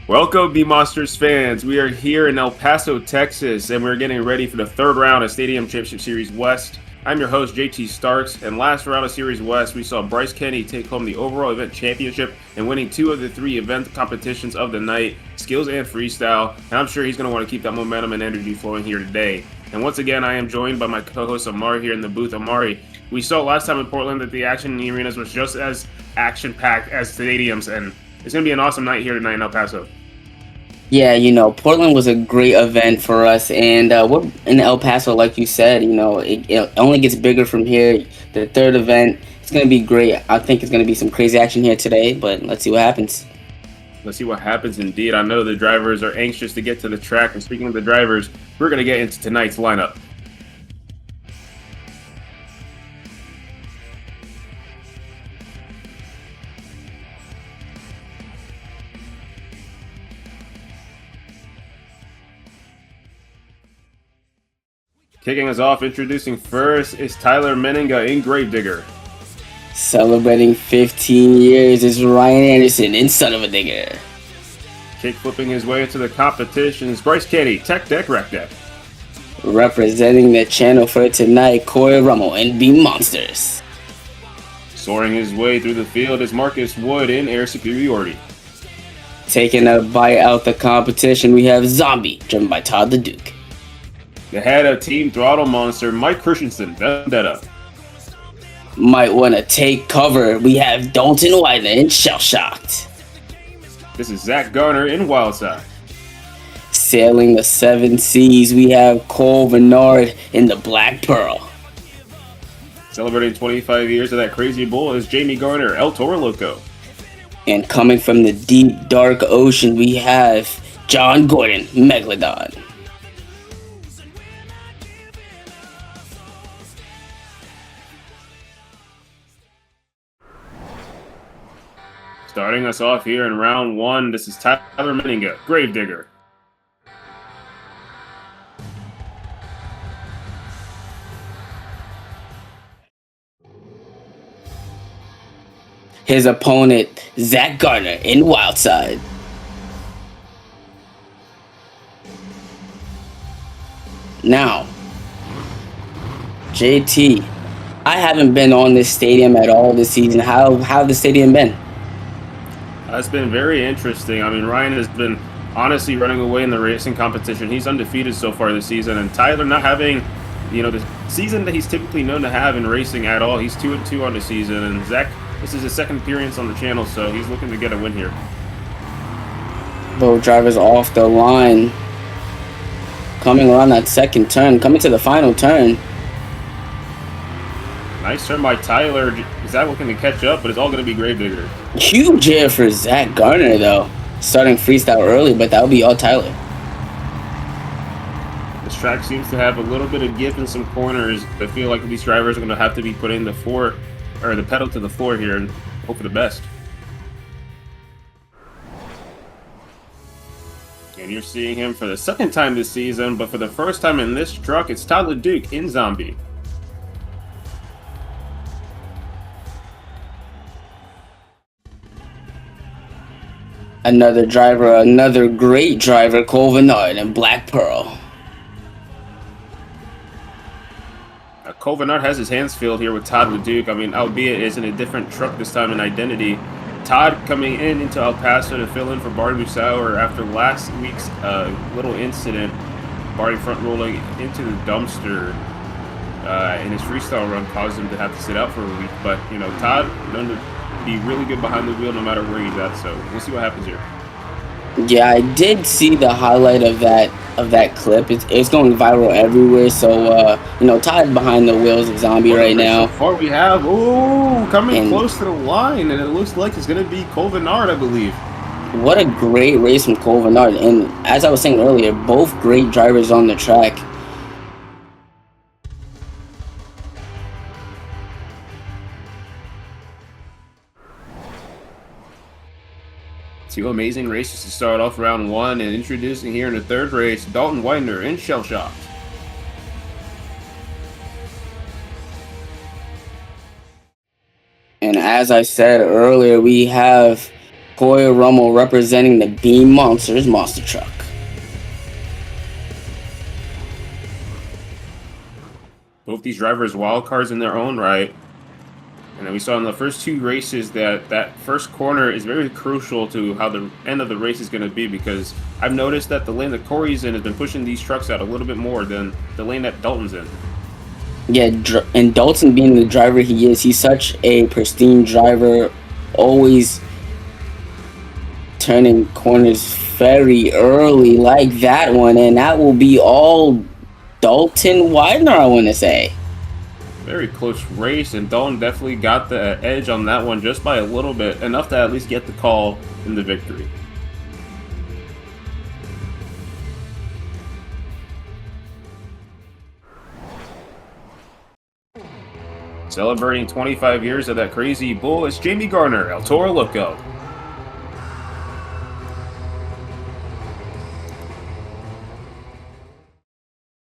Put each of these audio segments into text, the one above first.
Welcome, Beammonsters fans. We are here in El Paso, Texas, and we're getting ready for the third round of Stadium Championship Series West. I'm your host, JT Starks, and last round of Series West, we saw Bryce Kenny take home the overall event championship and winning 2 of the 3 event competitions of the night, skills and freestyle, and I'm sure he's going to want to keep that momentum and energy flowing here today. And once again, I am joined by my co-host Amari here in the booth. Amari, we saw last time in Portland that the action in the arenas was just as action-packed as stadiums, and it's going to be an awesome night here tonight in El Paso. Yeah, Portland was a great event for us, and we're in El Paso, like you said. It only gets bigger from here. The third event, it's going to be great. I think it's going to be some crazy action here today, but let's see what happens. Let's see what happens indeed. I know the drivers are anxious to get to the track, and speaking of the drivers, we're going to get into tonight's lineup. Kicking us off, introducing first is Tyler Meninga in Gravedigger. Celebrating 15 years is Ryan Anderson in Son of a Digger. Kick flipping his way into the competition is Bryce Kenny, Tech Deck, Wreck Deck. Representing the channel for tonight, Corey Rummel in Beammonsters. Soaring his way through the field is Marcus Wood in Air Superiority. Taking a bite out the competition, we have Zombie, driven by Todd the Duke. The head of Team Throttle Monster, Mike Christensen, Vendetta. Might want to take cover. We have Dalton Widener in Shell Shocked. This is Zach Garner in Wildside. Sailing the 7 seas, we have Cole Bernard in the Black Pearl. Celebrating 25 years of that crazy bull is Jamie Garner, El Toro Loco. And coming from the deep, dark ocean, we have John Gordon, Megalodon. Starting us off here in round 1, this is Tyler Meninga, Gravedigger. His opponent, Zach Garner in Wildside. Now, JT, I haven't been on this stadium at all this season. How the stadium been? It's been very interesting. I mean, Ryan has been honestly running away in the racing competition. He's undefeated so far this season, and Tyler not having, the season that he's typically known to have in racing at all. He's 2-2 on the season, and Zach, this is his second appearance on the channel, so he's looking to get a win here. Both drivers off the line. Coming around that second turn, coming to the final turn. Nice turn by Tyler. Zach looking to catch up, but it's all going to be Gravedigger. Huge here for Zach Garner, though. Starting freestyle early, but that'll be all Tyler. This track seems to have a little bit of give in some corners. I feel like these drivers are going to have to be putting the pedal to the floor here and hope for the best. And you're seeing him for the second time this season, but for the first time in this truck, it's Todd the Duke in Zombie. Another great driver, Cole Bernard in Black Pearl. Cole Bernard has his hands filled here with Todd the Duke. I mean, albeit it's in a different truck this time in identity. Todd coming into El Paso to fill in for Barty Musauer after last week's little incident. Barty front rolling into the dumpster in his freestyle run caused him to have to sit out for a week. But, Todd known to be really good behind the wheel no matter where he's at, so we'll see what happens here. Yeah, I did see the highlight of that clip. It's going viral everywhere. So Todd behind the wheels of Zombie right now. So far we have coming close to the line, and it looks like it's going to be Cole Bernard, I believe. What a great race from Cole Bernard. And as I was saying earlier, both great drivers on the track. Two amazing races to start off round one, and introducing here in the third race, Dalton Widener in Shell Shocked. And as I said earlier, we have Coy Rummel representing the Beammonsters monster truck. Both these drivers wild cards in their own right. And then we saw in the first two races that first corner is very crucial to how the end of the race is going to be, because I've noticed that the lane that Corey's in has been pushing these trucks out a little bit more than the lane that Dalton's in. Yeah, and Dalton being the driver he is, he's such a pristine driver, always turning corners very early like that one, and that will be all Dalton Widener, I want to say. Very close race, and Dalton definitely got the edge on that one just by a little bit, enough to at least get the call in the victory. Celebrating 25 years of that crazy bull is Jamie Garner, El Toro Loco.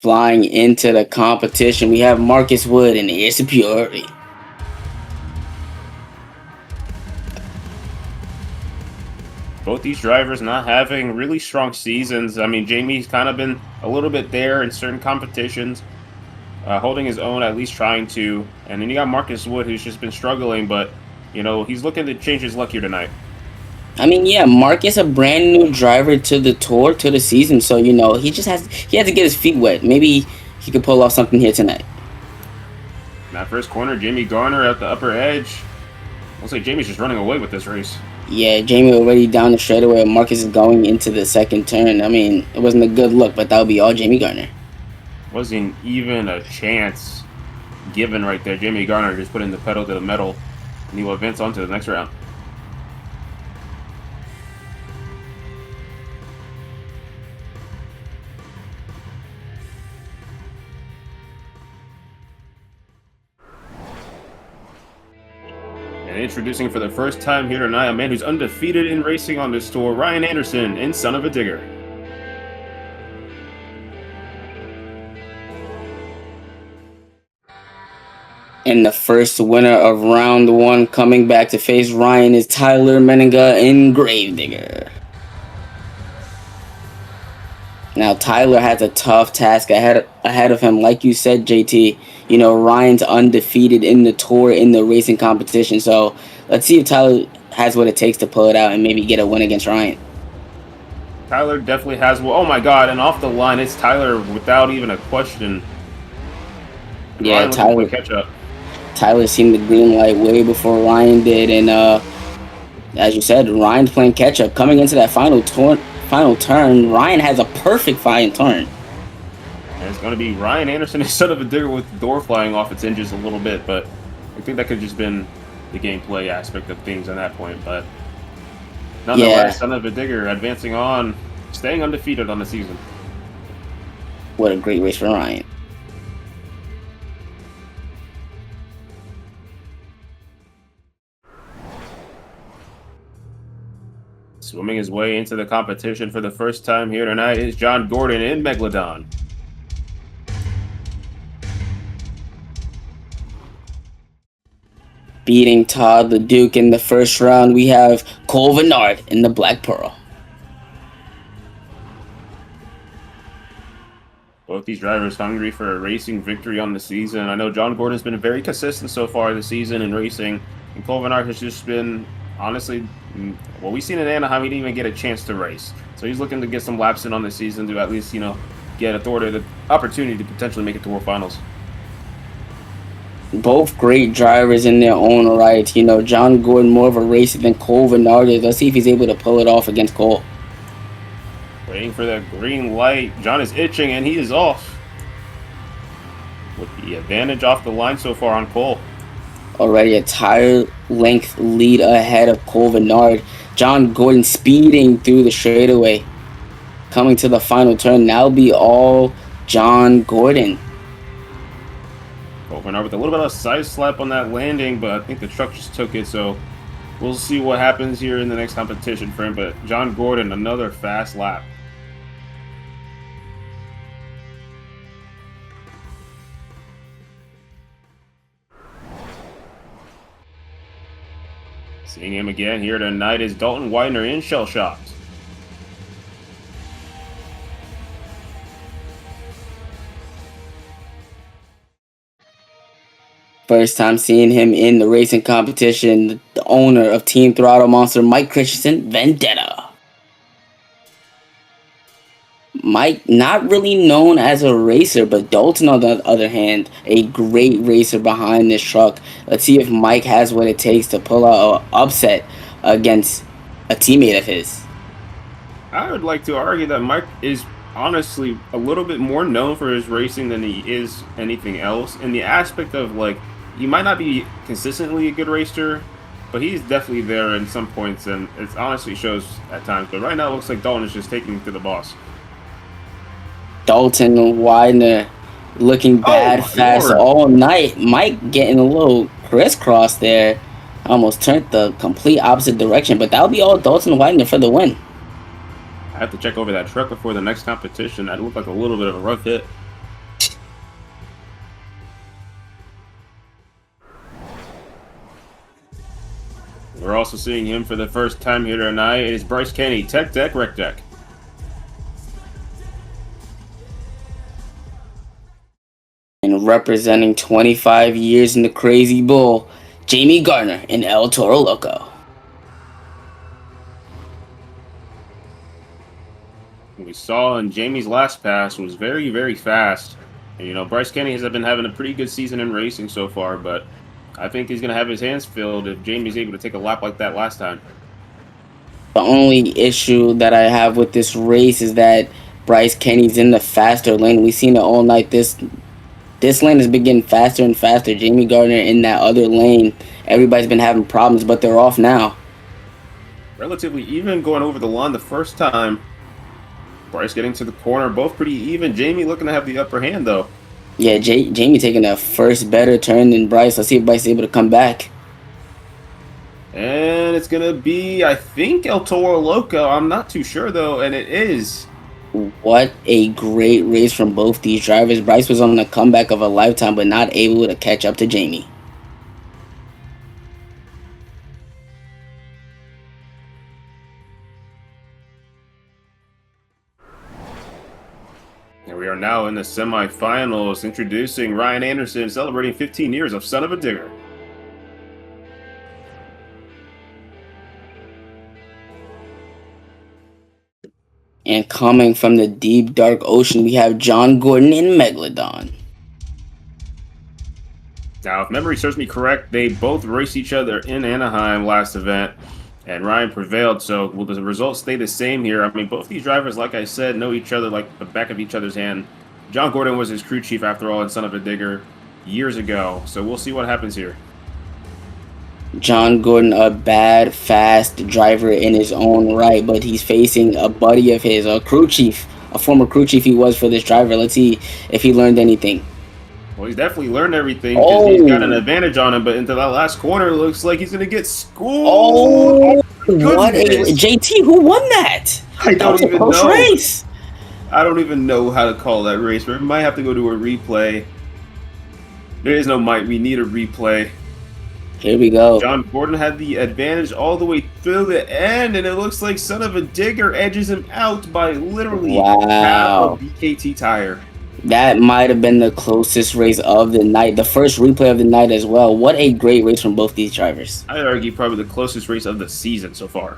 Flying into the competition, we have Marcus Wood in the Superiority. Both these drivers not having really strong seasons. I mean, Jamie's kind of been a little bit there in certain competitions, holding his own, at least trying to. And then you got Marcus Wood, who's just been struggling, but, you know, he's looking to change his luck here tonight. I mean, yeah, Marcus a brand new driver to the tour, to the season, so you know he has to get his feet wet. Maybe he could pull off something here tonight. In that first corner, Jamie Garner at the upper edge. Looks like Jamie's just running away with this race. Yeah, Jamie already down the straightaway. Marcus is going into the second turn. I mean, it wasn't a good look, but that would be all Jamie Garner. Wasn't even a chance given right there. Jamie Garner just putting the pedal to the metal, and he will advance on to the next round. And introducing for the first time here tonight, a man who's undefeated in racing on this tour, Ryan Anderson in Son of a Digger. And the first winner of round one coming back to face Ryan is Tyler Menninga in Gravedigger. Now, Tyler has a tough task ahead of him. Like you said, JT, you know, Ryan's undefeated in the tour, in the racing competition. So let's see if Tyler has what it takes to pull it out and maybe get a win against Ryan. Tyler definitely has. Well, oh my God! And off the line, it's Tyler without even a question. Yeah, Tyler catch up. Tyler seen the green light way before Ryan did, and as you said, Ryan's playing catch up. Coming into that final turn, Ryan has a perfect final turn. And it's going to be Ryan Anderson instead of a digger with the door flying off its hinges a little bit, but I think that could have just been the gameplay aspect of things at that point. But nonetheless, Son of a Digger advancing on, staying undefeated on the season. What a great race for Ryan. Swimming his way into the competition for the first time here tonight is John Gordon in Megalodon. Beating Todd the Duke in the first round, we have Cole Bernard in the Black Pearl. Both these drivers hungry for a racing victory on the season. I know John Gordon's been very consistent so far this season in racing, and Cole Bernard has just been, honestly, well, we've seen in Anaheim, he didn't even get a chance to race. So he's looking to get some laps in on the season to at least, you know, get the opportunity to potentially make it to World Finals. Both great drivers in their own right. You know, John Gordon more of a racer than Cole Bernard is. Let's see if he's able to pull it off against Cole. Waiting for that green light. John is itching, and he is off. With the advantage off the line so far on Cole. Already a tire length lead ahead of Cole Bernard. John Gordon speeding through the straightaway. Coming to the final turn, now be all John Gordon. Bernard with a little bit of a side slap on that landing, but I think the truck just took it, so we'll see what happens here in the next competition for him. But John Gordon, another fast lap. Seeing him again here tonight is Dalton Widener in Shell Shocked. First time seeing him in the racing competition, the owner of Team Throttle Monster, Mike Christensen, Vendetta. Mike, not really known as a racer, but Dalton, on the other hand, a great racer behind this truck. Let's see if Mike has what it takes to pull out an upset against a teammate of his. I would like to argue that Mike is honestly a little bit more known for his racing than he is anything else, in the aspect of, like, he might not be consistently a good racer, but he's definitely there in some points, and it honestly shows at times. But right now it looks like Dalton is just taking him to the boss. Dalton Widener looking bad fast Lord. all night. Mike getting a little crisscross there. Almost turned the complete opposite direction, but that'll be all Dalton Widener for the win. I have to check over that truck before the next competition. That looked like a little bit of a rough hit. We're also seeing him for the first time here tonight. It is Bryce Kenny, Tech Deck, Rec Deck. And representing 25 years in the Crazy Bull, Jamie Garner in El Toro Loco. We saw in Jamie's last pass was very, very fast. And, you know, Bryce Kenny has been having a pretty good season in racing so far, but I think he's going to have his hands filled if Jamie's able to take a lap like that last time. The only issue that I have with this race is that Bryce Kenny's in the faster lane. We've seen it all night. This lane has been getting faster and faster. Jamie Gardner in that other lane. Everybody's been having problems, but they're off now. Relatively even going over the line the first time. Bryce getting to the corner, both pretty even. Jamie looking to have the upper hand, though. Yeah, Jamie taking the first better turn than Bryce. Let's see if Bryce is able to come back. And it's going to be, I think, El Toro Loco. I'm not too sure, though, and it is. What a great race from both these drivers. Bryce was on the comeback of a lifetime, but not able to catch up to Jamie. And we are now in the semifinals, introducing Ryan Anderson, celebrating 15 years of Son of a Digger. And coming from the deep, dark ocean, we have John Gordon in Megalodon. Now, if memory serves me correct, they both raced each other in Anaheim last event, and Ryan prevailed. So will the results stay the same here? I mean, both these drivers, like I said, know each other like the back of each other's hand. John Gordon was his crew chief, after all, in Son of a Digger years ago. So we'll see what happens here. John Gordon, a bad, fast driver in his own right, but he's facing a buddy of his, a crew chief, a former crew chief he was for this driver. Let's see if he learned anything. Well, he's definitely learned everything because he's got an advantage on him, but into that last corner, it looks like he's going to get schooled. What a JT, who won that? I don't even know. Race. I don't even know how to call that race. We might have to go to a replay. There is no might. We need a replay. Here we go. John Gordon had the advantage all the way through the end, and it looks like Son of a Digger edges him out by literally half a BKT tire. That might have been the closest race of the night. The first replay of the night as well. What a great race from both these drivers. I'd argue probably the closest race of the season so far.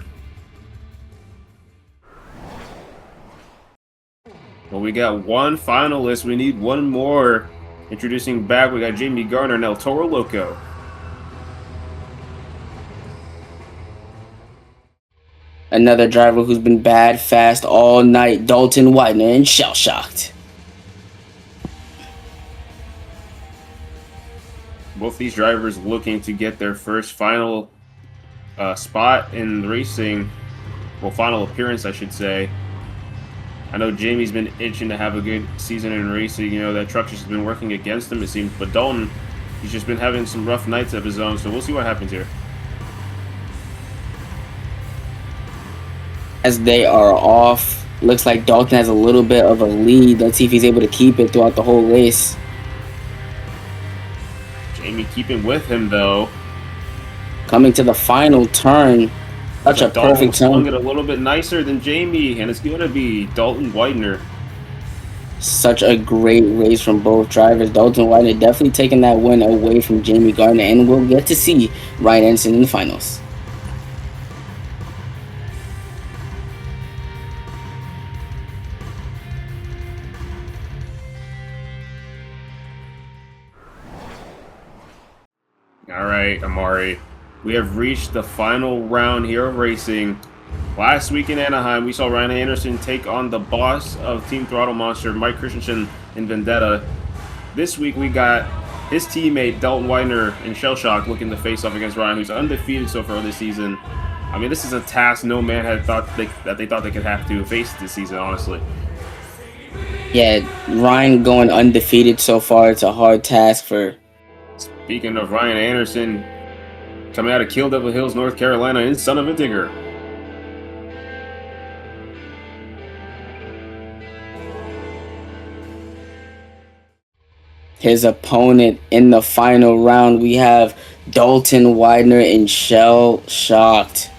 Well, we got one finalist. We need one more. Introducing back, we got Jamie Garner and El Toro Loco. Another driver who's been bad, fast all night. Dalton Widener and Shell Shocked. Both these drivers looking to get their first final spot in racing. Well, final appearance, I should say. I know Jamie's been itching to have a good season in racing. You know, that truck just has been working against him, it seems. But Dalton, he's just been having some rough nights of his own. So we'll see what happens here. As they are off, looks like Dalton has a little bit of a lead. Let's see if he's able to keep it throughout the whole race. Jamie keeping with him, though. Coming to the final turn. Such a perfect turn. Swung it a little bit nicer than Jamie, and it's going to be Dalton Widener. Such a great race from both drivers. Dalton Widener definitely taking that win away from Jamie Gardner, and we'll get to see Ryan Anderson in the finals. All right, Amari. We have reached the final round here of racing. Last week in Anaheim, we saw Ryan Anderson take on the boss of Team Throttle Monster, Mike Christensen in Vendetta. This week, we got his teammate, Dalton Widener, in Shell Shock, looking to face off against Ryan, who's undefeated so far this season. I mean, this is a task no man had thought they could have to face this season, honestly. Yeah, Ryan going undefeated so far, it's a hard task for... Speaking of Ryan Anderson, coming out of Kill Devil Hills, North Carolina, in Son of a Digger. His opponent in the final round, we have Dalton Widener in Shell Shocked.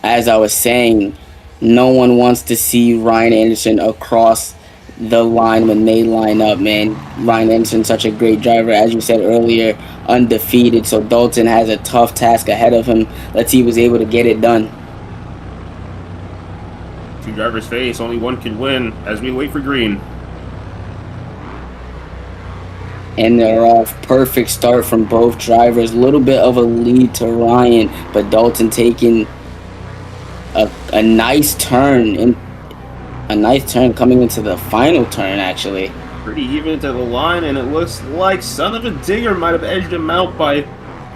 As I was saying, no one wants to see Ryan Anderson across the line when they line up, man. Ryan Anderson, such a great driver, as you said earlier, undefeated. So Dalton has a tough task ahead of him. Let's see if he was able to get it done. Two drivers face, only one can win as we wait for green. And they're off. Perfect start from both drivers. A little bit of a lead to Ryan, but Dalton taking a nice turn coming into the final turn, actually. Pretty even to the line, and it looks like Son of a Digger might have edged him out by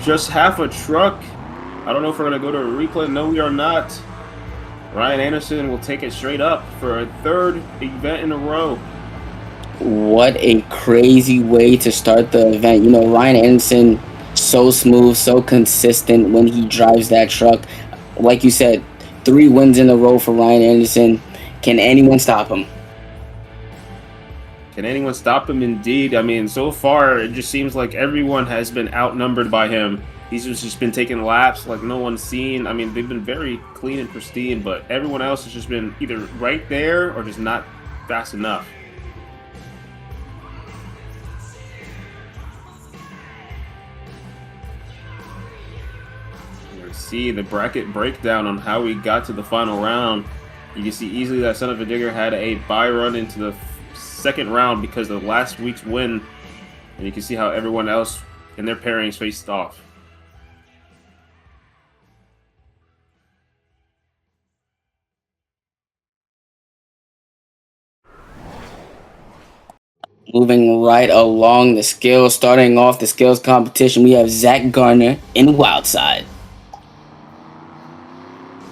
just half a truck. I don't know if we're going to go to a replay. No, we are not. Ryan Anderson will take it straight up for a third event in a row. What a crazy way to start the event. You know, Ryan Anderson, so smooth, so consistent when he drives that truck. Like you said, 3 wins in a row for Ryan Anderson. Can anyone stop him? Can anyone stop him? Indeed. I mean, so far, it just seems like everyone has been outnumbered by him. He's just been taking laps like no one's seen. I mean, they've been very clean and pristine, but everyone else has just been either right there or just not fast enough. See the bracket breakdown on how we got to the final round. You can see easily that Son of a Digger had a bye run into the second round because of last week's win, and you can see how everyone else in their pairings faced off. Moving right along the skills, starting off the skills competition, we have Zach Garner in Wildside.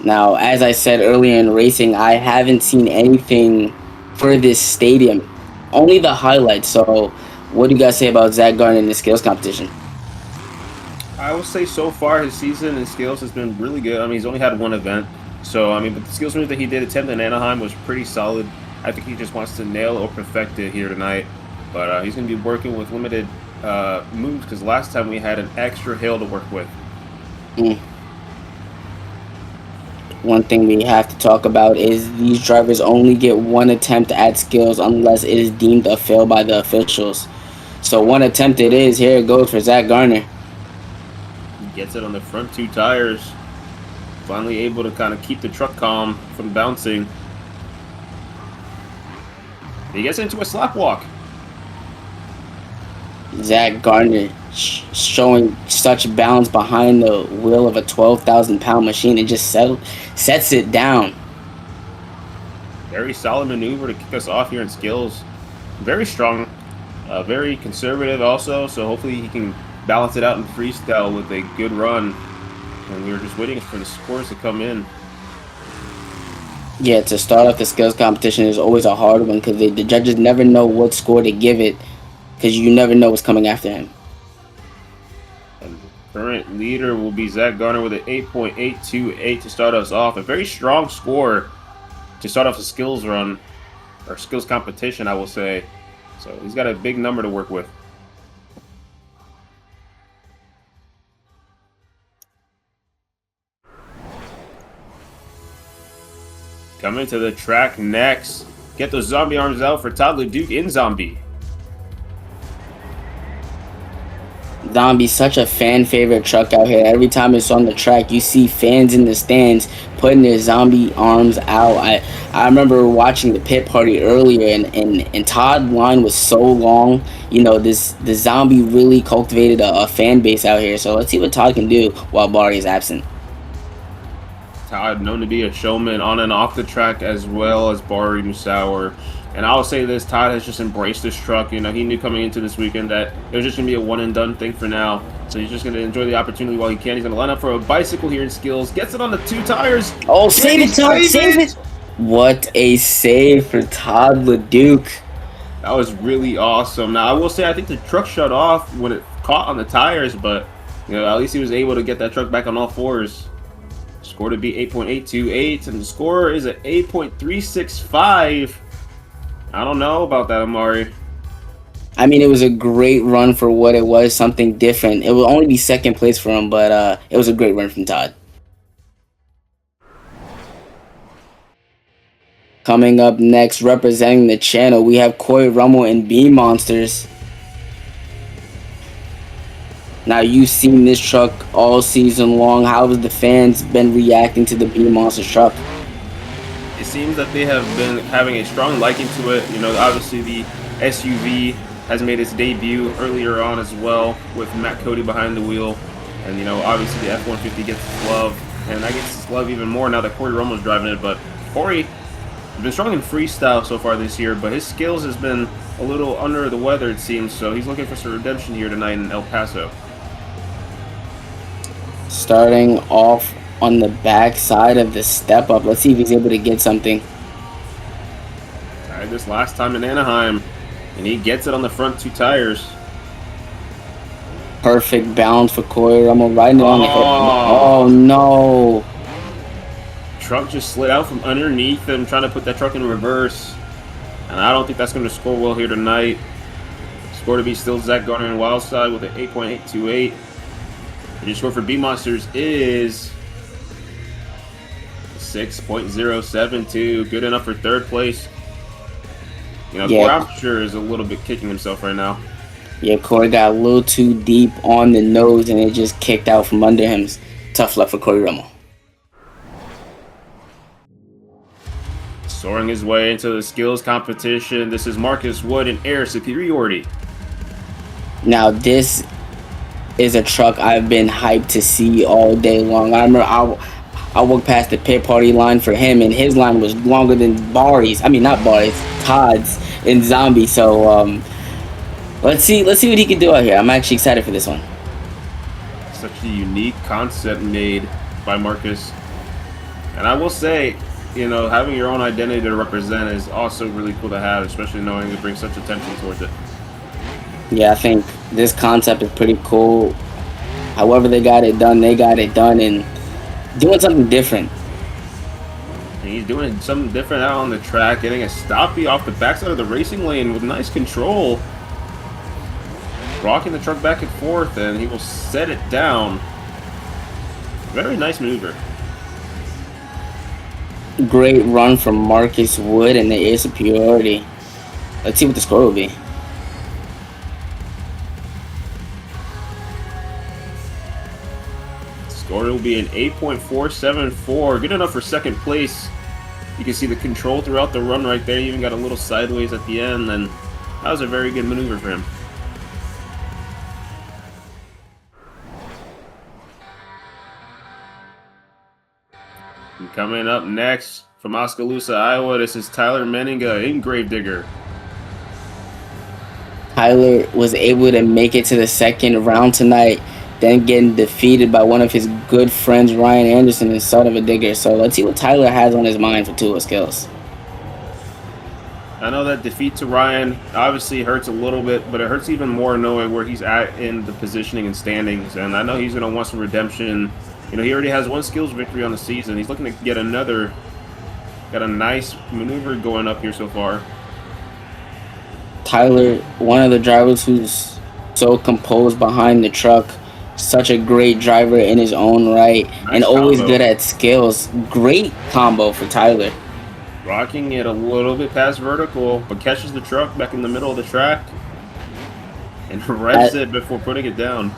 Now, as I said earlier in racing, I haven't seen anything for this stadium. Only the highlights. So, what do you guys say about Zach Garner in the skills competition? I would say so far his season in skills has been really good. I mean, he's only had one event. So, I mean, but the skills move that he did attempt in Anaheim was pretty solid. I think he just wants to nail or perfect it here tonight. But he's going to be working with limited moves because last time we had an extra hill to work with. One thing we have to talk about is these drivers only get one attempt at skills unless it is deemed a fail by the officials. So one attempt it is. Here it goes for Zach Garner. He gets it on the front 2 tires. Finally able to kind of keep the truck calm from bouncing. He gets into a slap walk. Zach Garner showing such balance behind the wheel of a 12,000-pound machine and just sets it down. Very solid maneuver to kick us off here in skills. Very strong Very conservative also, so hopefully he can balance it out in freestyle with a good run. And we were just waiting for the scores to come in. Yeah, to start off the skills competition is always a hard one because the judges never know what score to give it because you never know what's coming after him. And the current leader will be Zach Garner with an 8.828 to start us off. A very strong score to start off the skills run, or skills competition, I will say. So he's got a big number to work with. Coming to the track next. Get those zombie arms out for Toddler Duke in Zombie. Zombie's such a fan favorite truck out here. Every time it's on the track, you see fans in the stands putting their zombie arms out. I remember watching the pit party earlier, and Todd line was so long. You know, the zombie really cultivated a fan base out here. So let's see what Todd can do while Barry is absent. Todd, known to be a showman on and off the track, as well as Bari Musauer. And I'll say this, Todd has just embraced this truck. You know, he knew coming into this weekend that it was just going to be a one-and-done thing for now. So he's just going to enjoy the opportunity while he can. He's going to line up for a bicycle here in skills. Gets it on the 2 tires. Oh, save it, Todd! Save it! What a save for Todd LeDuc. That was really awesome. Now, I will say I think the truck shut off when it caught on the tires, but, you know, at least he was able to get that truck back on all fours. Score to be 8.828, and the score is at 8.365. I don't know about that, Amari. I mean, it was a great run for what it was, something different. It will only be second place for him, but it was a great run from Todd. Coming up next, representing the channel, we have Corey Rummel and Beammonsters. Now, you've seen this truck all season long. How have the fans been reacting to the Beammonsters truck? It seems that they have been having a strong liking to it. You know, obviously the SUV has made its debut earlier on as well with Matt Cody behind the wheel. And, you know, obviously the F-150 gets its love. And that gets its love even more now that Corey Rummel's driving it. But Corey has been strong in freestyle so far this year, but his skills has been a little under the weather, it seems. So he's looking for some redemption here tonight in El Paso. Starting off on the back side of the step up. Let's see if he's able to get something. Tried this last time in Anaheim, and he gets it on the front 2 tires. Perfect balance for Corey Rummel, riding it on the hip. Oh no! Truck just slid out from underneath him, trying to put that truck in reverse. And I don't think that's going to score well here tonight. Score to be still Zach Garner and Wildside with an 8.828. And your score for Beammonsters is 6.072. Good enough for 3rd place. You know, yeah. Corey, I'm sure, is a little bit kicking himself right now. Yeah, Corey got a little too deep on the nose, and it just kicked out from under him. Tough luck for Corey Rummel. Soaring his way into the skills competition, this is Marcus Wood in Air Superiority. Now, this is a truck I've been hyped to see all day long. I remember I walked past the pit party line for him, and his line was longer than Barry's. I mean, not Barry's, Todd's in Zombie. So let's see what he can do out here. I'm actually excited for this one. Such a unique concept made by Marcus, and I will say, you know, having your own identity to represent is also really cool to have, especially knowing to bring such attention towards it. Yeah, I think this concept is pretty cool. However they got it done, and doing something different. And he's doing something different out on the track, getting a stoppie off the backside of the racing lane with nice control. Rocking the truck back and forth, and he will set it down. Very nice maneuver. Great run from Marcus Wood and the Air Superiority. Let's see what the score will be. Score will be an 8.474. Good enough for 2nd place. You can see the control throughout the run right there. He even got a little sideways at the end, and that was a very good maneuver for him. And coming up next from Oskaloosa, Iowa, this is Tyler Menninga in Gravedigger. Tyler was able to make it to the second round tonight, then getting defeated by one of his good friends, Ryan Anderson, and son of a digger. So let's see what Tyler has on his mind for tool skills. I know that defeat to Ryan obviously hurts a little bit, but it hurts even more knowing where he's at in the positioning and standings. And I know he's going to want some redemption. You know, he already has one skills victory on the season. He's looking to get another. Got a nice maneuver going up here so far. Tyler, one of the drivers who's so composed behind the truck, such a great driver in his own right, and Nice always combo. good at skills. Great combo for Tyler. Rocking it a little bit past vertical, but catches the truck back in the middle of the track and revs it before putting it down.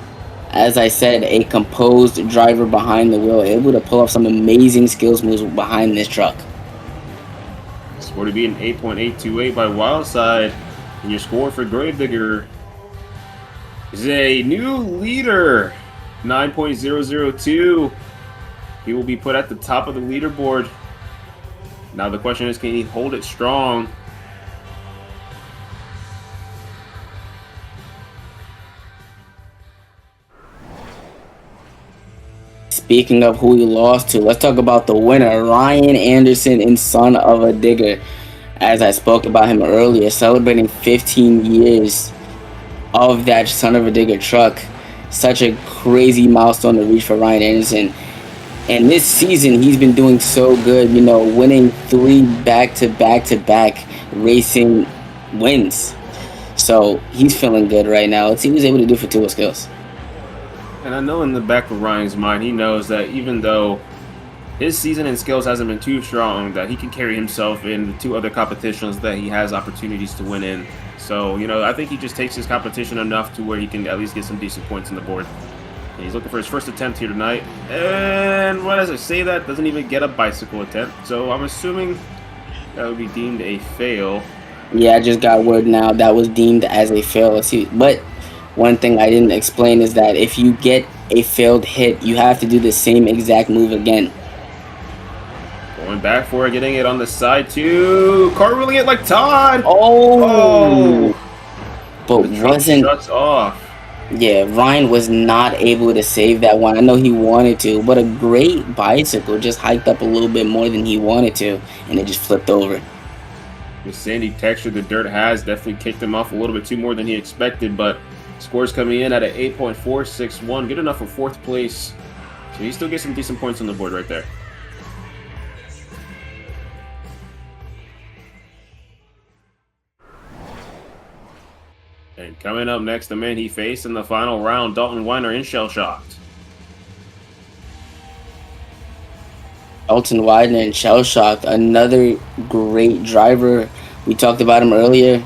As I said, a composed driver behind the wheel, able to pull off some amazing skills moves behind this truck. Score to be an 8.828 by Wildside. And your score for Gravedigger is a new leader, 9.002. He will be put at the top of the leaderboard. Now the question is, can he hold it strong? Speaking of who he lost to, let's talk about the winner, Ryan Anderson and son of a digger. As I spoke about him earlier, celebrating 15 years of that son of a digger truck. Such a crazy milestone to reach for Ryan Anderson. And this season, he's been doing so good, you know, winning 3 back-to-back-to-back racing wins. So he's feeling good right now. Let's see what he's able to do for tool skills. And I know in the back of Ryan's mind, he knows that even though his season and skills hasn't been too strong, that he can carry himself in the 2 other competitions that he has opportunities to win in. So, you know, I think he just takes his competition enough to where he can at least get some decent points on the board. And he's looking for his first attempt here tonight. And what does I say that? Doesn't even get a bicycle attempt. So I'm assuming that would be deemed a fail. Yeah, I just got word now that was deemed as a fail. Let's see. But one thing I didn't explain is that if you get a failed hit, you have to do the same exact move again. Going back for it, getting it on the side too. Cartwheeling it like Todd. Oh! But The truck wasn't. shuts off. Yeah, Ryan was not able to save that one. I know he wanted to, but a great bicycle just hiked up a little bit more than he wanted to, and it just flipped over. The sandy texture the dirt has definitely kicked him off a little bit too more than he expected, but scores coming in at an 8.461, good enough for 4th place. So he still gets some decent points on the board right there. And coming up next, the man he faced in the final round, Dalton Weiner in Shell Shocked. Dalton Widener and Shell Shocked, another great driver. We talked about him earlier.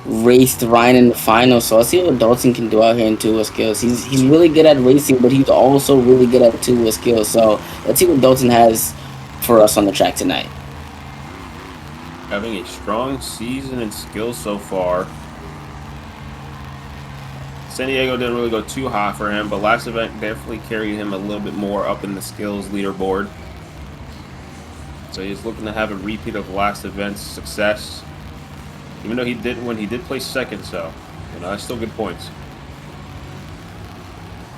Raced Ryan in the final, so let's see what Dalton can do out here in two-wheel skills. He's really good at racing, but he's also really good at two-wheel skills. So let's see what Dalton has for us on the track tonight. Having a strong season and skills so far. San Diego didn't really go too hot for him, but last event definitely carried him a little bit more up in the skills leaderboard. So he's looking to have a repeat of last event's success. Even though he did place second, so you know that's still good points.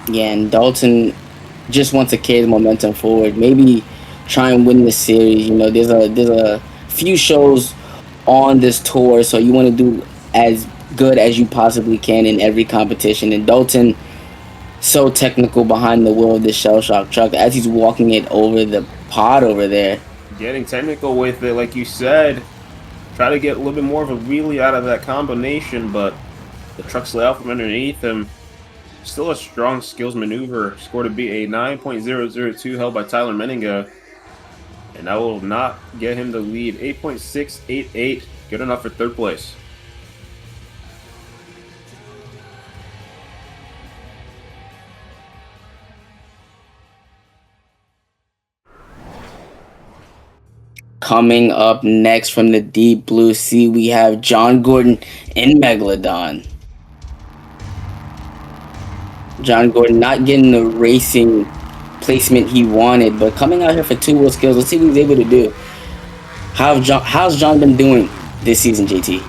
Yeah, and Dalton just wants to carry the momentum forward. Maybe try and win the series. You know, there's a few shows on this tour, so you want to do as good as you possibly can in every competition. And Dalton, so technical behind the wheel of this Shell Shock truck as he's walking it over the pod over there. Getting technical with it, like you said. Try to get a little bit more of a wheelie out of that combination, but the truck's laid out from underneath him. Still a strong skills maneuver. Score to be a 9.002 held by Tyler Menninga. And that will not get him the lead. 8.688. Good enough for third place. Coming up next from the deep blue sea, we have John Gordon in Megalodon. John Gordon not getting the racing placement he wanted, but coming out here for two-wheel skills. Let's see what he's able to do. How's John been doing this season, JT?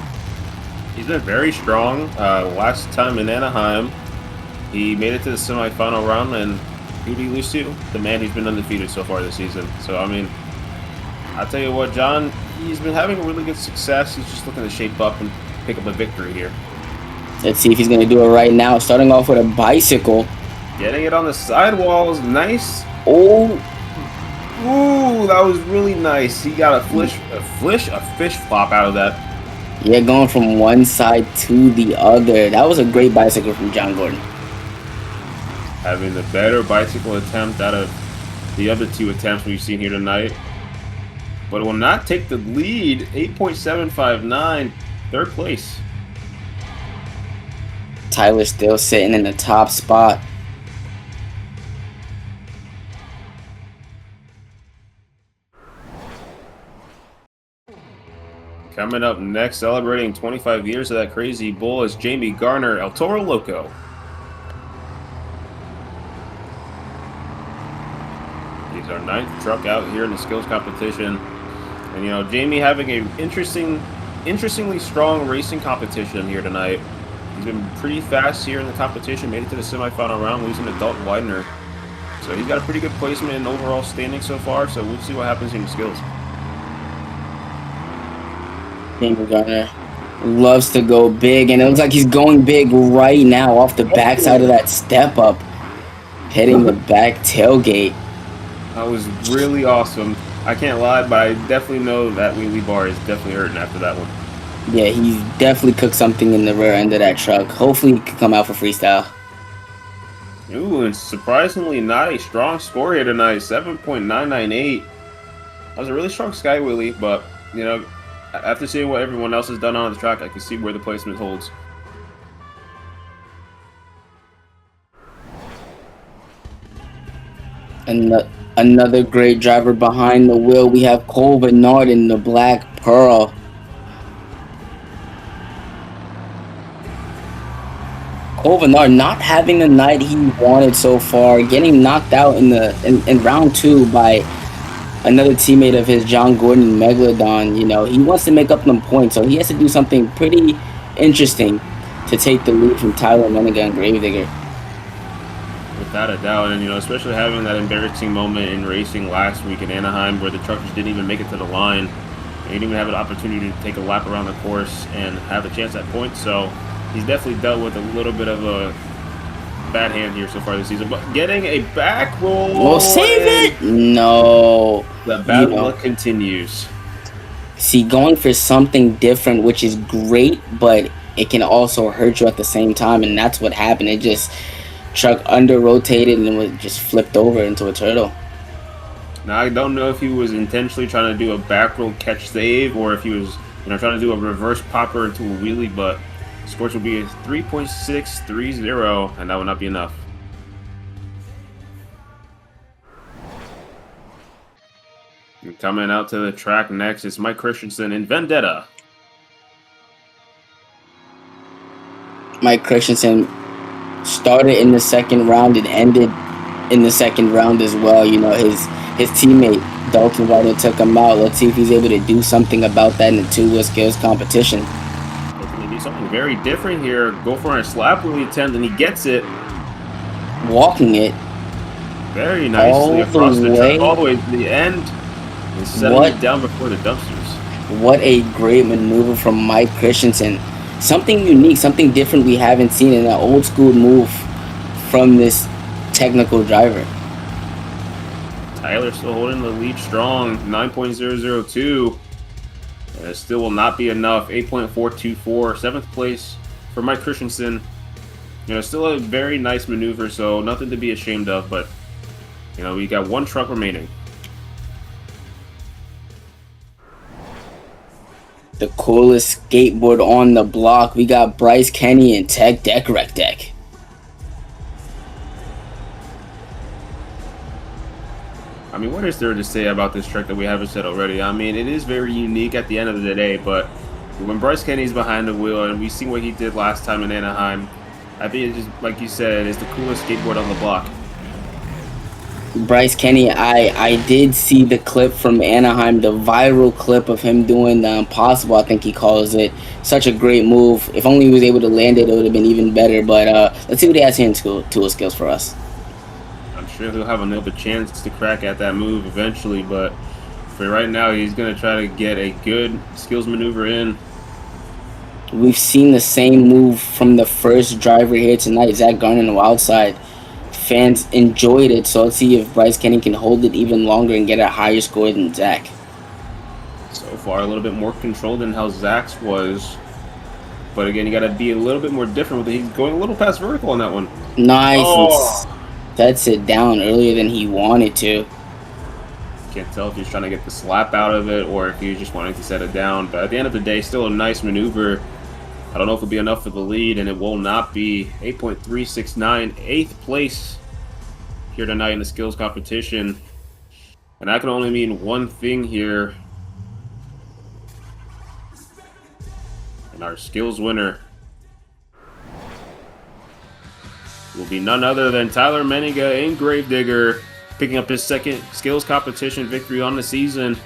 He's been very strong. Last time in Anaheim, he made it to the semifinal round, and who did he lose to? The man who's been undefeated so far this season. So, I mean, I'll tell you what, John, he's been having a really good success. He's just looking to shape up and pick up a victory here. Let's see if he's going to do it right now. Starting off with a bicycle. Getting it on the sidewalls. Nice. Oh. Ooh, that was really nice. He got a fish flop out of that. Yeah, going from one side to the other. That was a great bicycle from John Gordon. Having the better bicycle attempt out of the other two attempts we've seen here tonight. But it will not take the lead. 8.759, third place. Tyler still sitting in the top spot. Coming up next, celebrating 25 years of that crazy bull, is Jamie Garner, El Toro Loco. He's our 9th truck out here in the skills competition. And, you know, Jamie having a interestingly strong racing competition here tonight. He's been pretty fast here in the competition, made it to the semifinal round, losing to Dalton Widener. So he's got a pretty good placement in overall standing so far, so we'll see what happens in the skills. Jamie Garner loves to go big, and it looks like he's going big right now off the backside of that step up, hitting the back tailgate. That was really awesome. I can't lie, but I definitely know that wheelie bar is definitely hurting after that one. Yeah, he's definitely cooked something in the rear end of that truck. Hopefully he can come out for freestyle. Ooh, and surprisingly not a strong score here tonight, 7.998. That was a really strong sky wheelie, but, you know, after seeing what everyone else has done on the track, I can see where the placement holds. And another great driver behind the wheel. We have Cole Bernard in the Black Pearl. Cole Bernard not having the night he wanted so far, getting knocked out in round 2 by another teammate of his, John Gordon, Megalodon. You know, he wants to make up them points, so he has to do something pretty interesting to take the lead from Tyler Menega and Gravedigger. Without a doubt, and, you know, especially having that embarrassing moment in racing last week in Anaheim where the truckers didn't even make it to the line. They didn't even have an opportunity to take a lap around the course and have a chance at points, so he's definitely dealt with a little bit of a bad hand here so far this season, but getting a back roll. We'll save it. No. The battle continues. See, going for something different, which is great, but it can also hurt you at the same time, and that's what happened. It just truck under rotated and was just flipped over into a turtle. Now I don't know if he was intentionally trying to do a back roll catch save or if he was, you know, trying to do a reverse popper into a wheelie, but scores will be a 3.630, and that would not be enough. And coming out to the track next is Mike Christensen in Vendetta. Mike Christensen started in the second round and ended in the second round as well. You know, his teammate Dalton Widener took him out. Let's see if he's able to do something about that in the two-wheel skills competition. Something very different here. Go for a slap wheelie attempt, and he gets it. Walking it very nicely across the track, all the way to the end, and settling it down before the dumpsters. What a great maneuver from Mike Christensen. Something unique, something different we haven't seen in an old school move from this technical driver. Tyler still holding the lead strong, 9.002. And it still will not be enough. 8.424, 7th place for Mike Christensen. You know, still a very nice maneuver, so nothing to be ashamed of, but, you know, we got one truck remaining. The coolest skateboard on the block. We got Bryce Kenny and Tech Deck Rec Deck. I mean, what is there to say about this truck that we haven't said already? I mean, it is very unique at the end of the day, but when Bryce Kenny's behind the wheel and we see what he did last time in Anaheim, I think it just, like you said, is the coolest skateboard on the block. Bryce Kenny, I did see the clip from Anaheim, the viral clip of him doing the impossible. I think he calls it. Such a great move. If only he was able to land it, it would have been even better. But let's see what he has here in tool skills for us. I'm sure he'll have another chance to crack at that move eventually, but for right now, he's going to try to get a good skills maneuver in. We've seen the same move from the first driver here tonight, Zach Garner on the wild side. Fans enjoyed it, so let's see if Bryce Kenny can hold it even longer and get a higher score than Zach. So far, a little bit more controlled than how Zach's was. But again, you got to be a little bit more different with it. He's going a little past vertical on that one. Nice. Oh. Sets it down earlier than he wanted to. Can't tell if he's trying to get the slap out of it or if he was just wanting to set it down. But at the end of the day, still a nice maneuver. I don't know if it'll be enough for the lead, and it will not be. 8.369, 8th place here tonight in the skills competition. And that can only mean one thing here. And our skills winner will be none other than Tyler Menninga in Gravedigger, picking up his second skills competition victory on the season.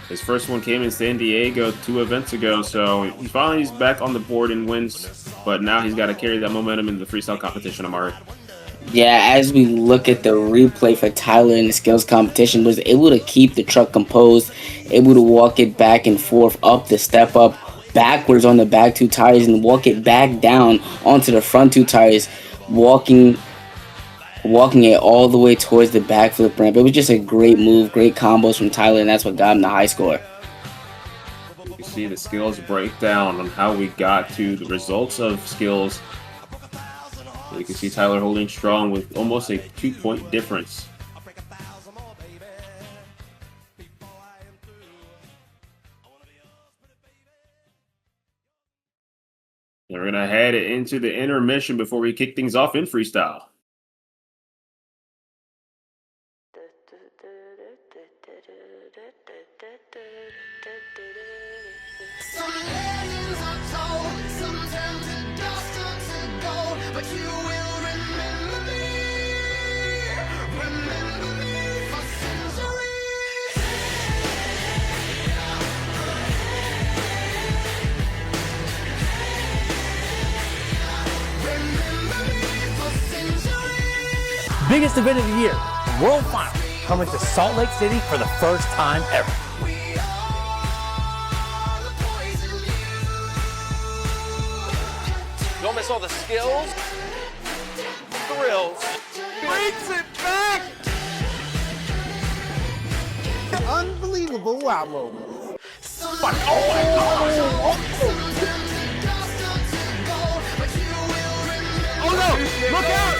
His first one came in San Diego 2 events ago, so he's back on the board and wins, but now he's got to carry that momentum in the freestyle competition, Amari. Yeah, as we look at the replay for Tyler in the skills competition, was able to keep the truck composed, able to walk it back and forth, up the step up, backwards on the back 2 tires, and walk it back down onto the front 2 tires, walking it all the way towards the backflip ramp. It was just a great move, great combos from Tyler, and that's what got him the high score. You can see the skills breakdown on how we got to the results of skills. You can see Tyler holding strong with almost a 2-point difference. And we're going to head into the intermission before we kick things off in freestyle. Biggest event of the year, World Final, coming to Salt Lake City for the first time ever. Don't miss all the skills, thrills, brings it back! Unbelievable wow moment. Oh my God! Oh no! Look out!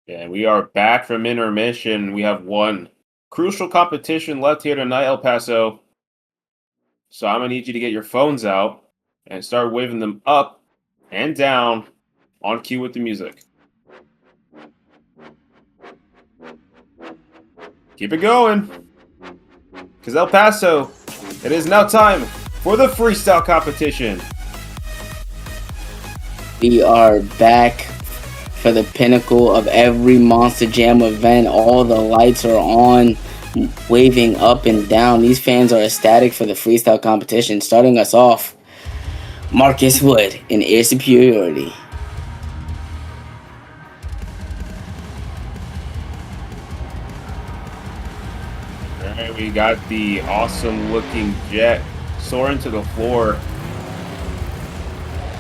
And we are back from intermission. We have one crucial competition left here tonight, El Paso. So I'm going to need you to get your phones out and start waving them up and down on cue with the music. Keep it going. Because El Paso, it is now time for the freestyle competition. We are back for the pinnacle of every Monster Jam event. All the lights are on, waving up and down. These fans are ecstatic for the freestyle competition. Starting us off, Marcus Wood in Air Superiority. All right, we got the awesome looking jet soaring to the floor.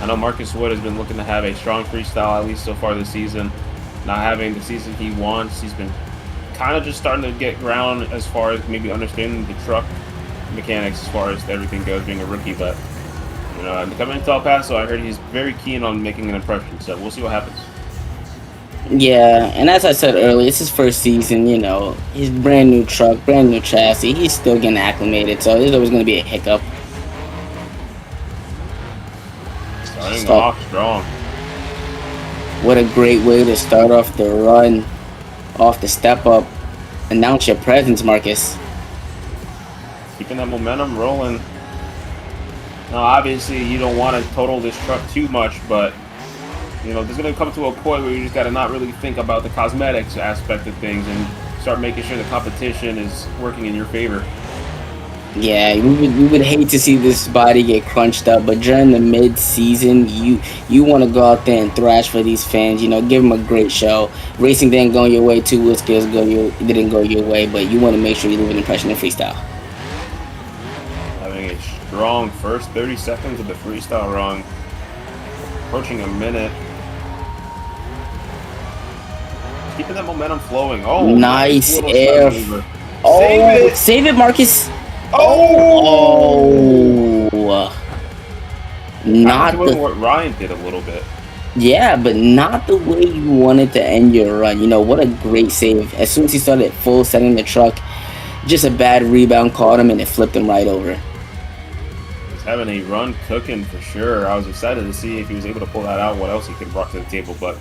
I know Marcus Wood has been looking to have a strong freestyle, at least so far this season. Not having the season he wants, he's been kind of just starting to get ground as far as maybe understanding the truck mechanics as far as everything goes, being a rookie. But, you know, coming into El Paso, I heard he's very keen on making an impression, so we'll see what happens. Yeah, and as I said earlier, it's his first season, you know, his brand new truck, brand new chassis, he's still getting acclimated, so there's always going to be a hiccup. Starting off strong. What a great way to start off the run, off the step up. Announce your presence, Marcus. keeping that momentum rolling. Now, obviously, you don't want to total this truck too much, but you know, there's going to come to a point where you just got to not really think about the cosmetics aspect of things and start making sure the competition is working in your favor. Yeah, we would hate to see this body get crunched up, but during the mid-season, you want to go out there and thrash for these fans. You know, give them a great show. Racing didn't go your way, 2 wheel skills didn't go your way, but you want to make sure you leave an impression in freestyle. Having a strong first 30 seconds of the freestyle run, approaching a minute. Keeping that momentum flowing. Oh, nice air. Oh, save it, Marcus. Oh, not doing what Ryan did a little bit. Yeah, but not the way you wanted to end your run. You know, what a great save. As soon as he started full setting the truck, just a bad rebound caught him and it flipped him right over. He's having a run cooking for sure. I was excited to see if he was able to pull that out, what else he could brought to the table, but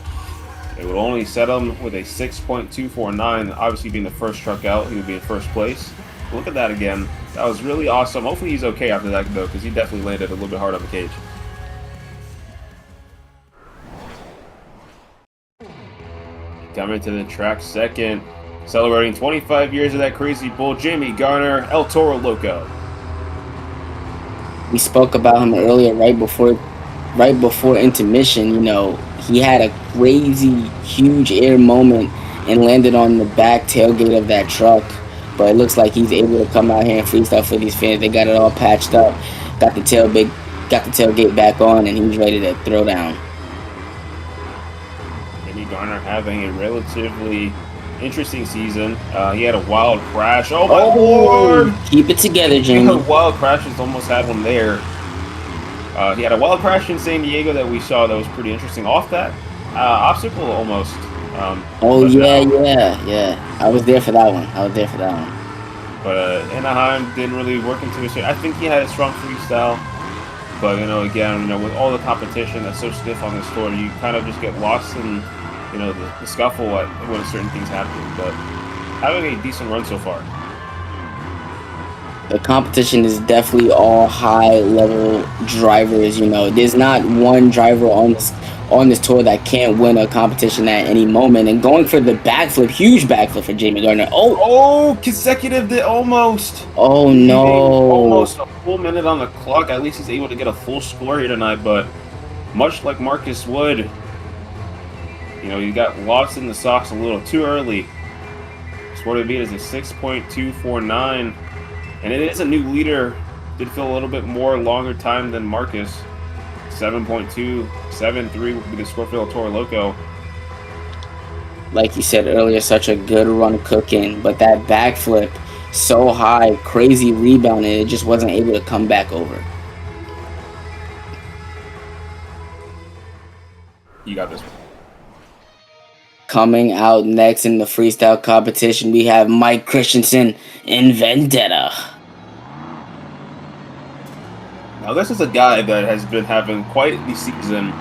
it would only set him with a 6.249. Obviously, being the first truck out, he would be in first place. Look at that again. That was really awesome. Hopefully he's okay after that, though, because he definitely landed a little bit hard on the cage. Coming to the track second, celebrating 25 years of that crazy bull, Jamie Garner, El Toro Loco. We spoke about him earlier, right before intermission. You know, he had a crazy, huge air moment and landed on the back tailgate of that truck. But it looks like he's able to come out here and freestyle for these fans. They got it all patched up, got the tailgate back on, and he's ready to throw down. Jamie Garner having a relatively interesting season. He had a wild crash. Oh my lord! Keep it together, Jamie. Wild crashes, almost had one there. He had a wild crash in San Diego that we saw that was pretty interesting. Off that obstacle almost. Yeah. I was there for that one. But Anaheim didn't really work into his. I think he had a strong freestyle. But, you know, again, with all the competition that's so stiff on this tour, you kind of just get lost in, the scuffle when certain things happen. But having a decent run so far. The competition is definitely all high-level drivers. There's not one driver on this tour that can't win a competition at any moment. And going for the backflip, huge backflip for Jamie Garner. Consecutive, almost. Oh no! Almost a full minute on the clock. At least he's able to get a full score here tonight. But much like Marcus Wood, he got lost in the sauce a little too early. Score to beat is a 6.249. And it is a new leader. Did feel a little bit more longer time than Marcus. 7.273 would be the score for El Toro Loco. Like you said earlier, such a good run cooking, but that backflip so high, crazy rebound, and it just wasn't able to come back over. You got this one. Coming out next in the freestyle competition, we have Mike Christensen in Vendetta. Now, this is a guy that has been having quite the season.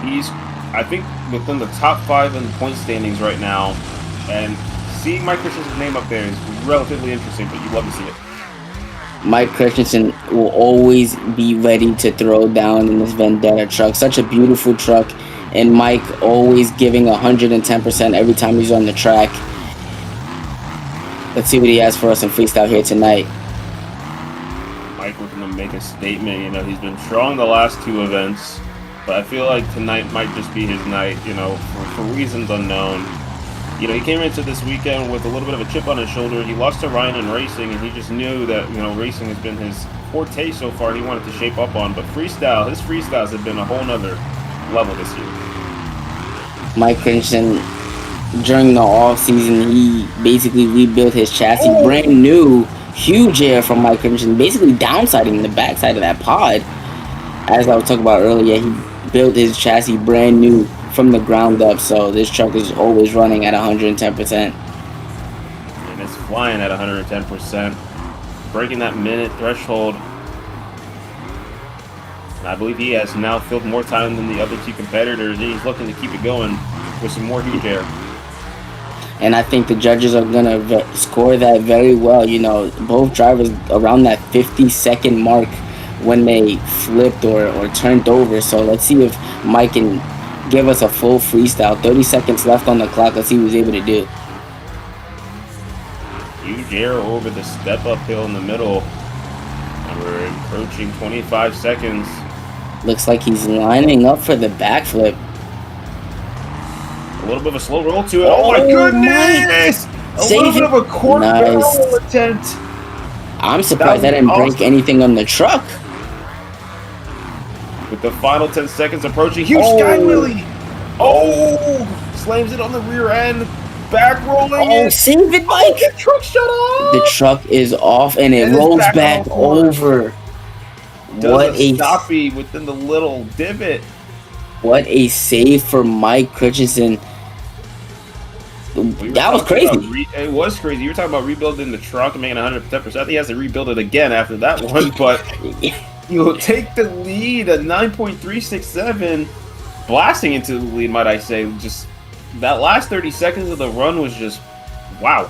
He's, I think, within the top 5 in the point standings right now. And seeing Mike Christensen's name up there is relatively interesting, but you'd love to see it. Mike Christensen will always be ready to throw down in this Vendetta truck. Such a beautiful truck. And Mike always giving 110% every time he's on the track. Let's see what he has for us in freestyle here tonight. Mike looking to make a statement. He's been strong the last 2 events, but I feel like tonight might just be his night, for reasons unknown. He came into this weekend with a little bit of a chip on his shoulder. He lost to Ryan in racing, and he just knew that, racing has been his forte so far. He wanted to shape up on, but his freestyles have been a whole nother level this year. Mike Christensen, during the off season, he basically rebuilt his chassis, brand new, huge air from Mike Christensen, basically downsizing the backside of that pod. As I was talking about earlier, he built his chassis brand new from the ground up, so this truck is always running at 110%. And it's flying at 110%, breaking that minute threshold. I believe he has now filled more time than the other 2 competitors. He's looking to keep it going with some more huge air. and I think the judges are gonna score that very well. You know, both drivers around that 50-second mark when they flipped or turned over. So let's see if Mike can give us a full freestyle. 30 seconds left on the clock. Let's see what he's able to do. Huge air over the step uphill in the middle. And we're approaching 25 seconds. Looks like he's lining up for the backflip. A little bit of a slow roll to it. Oh my goodness! A little bit of a quarter barrel attempt. I'm surprised that didn't break anything on the truck. With the final 10 seconds approaching, huge sky wheelie. Oh, slams it on the rear end. Back rolling it. Save it, Mike. The truck shut off. The truck is off and it rolls back over. What a stoppie within the little divot. What a save for Mike Christensen. That was crazy. It was crazy. You were talking about rebuilding the truck and making 110%. I think he has to rebuild it again after that one, but you'll take the lead at 9.367. Blasting into the lead, might I say. Just that last 30 seconds of the run was just wow.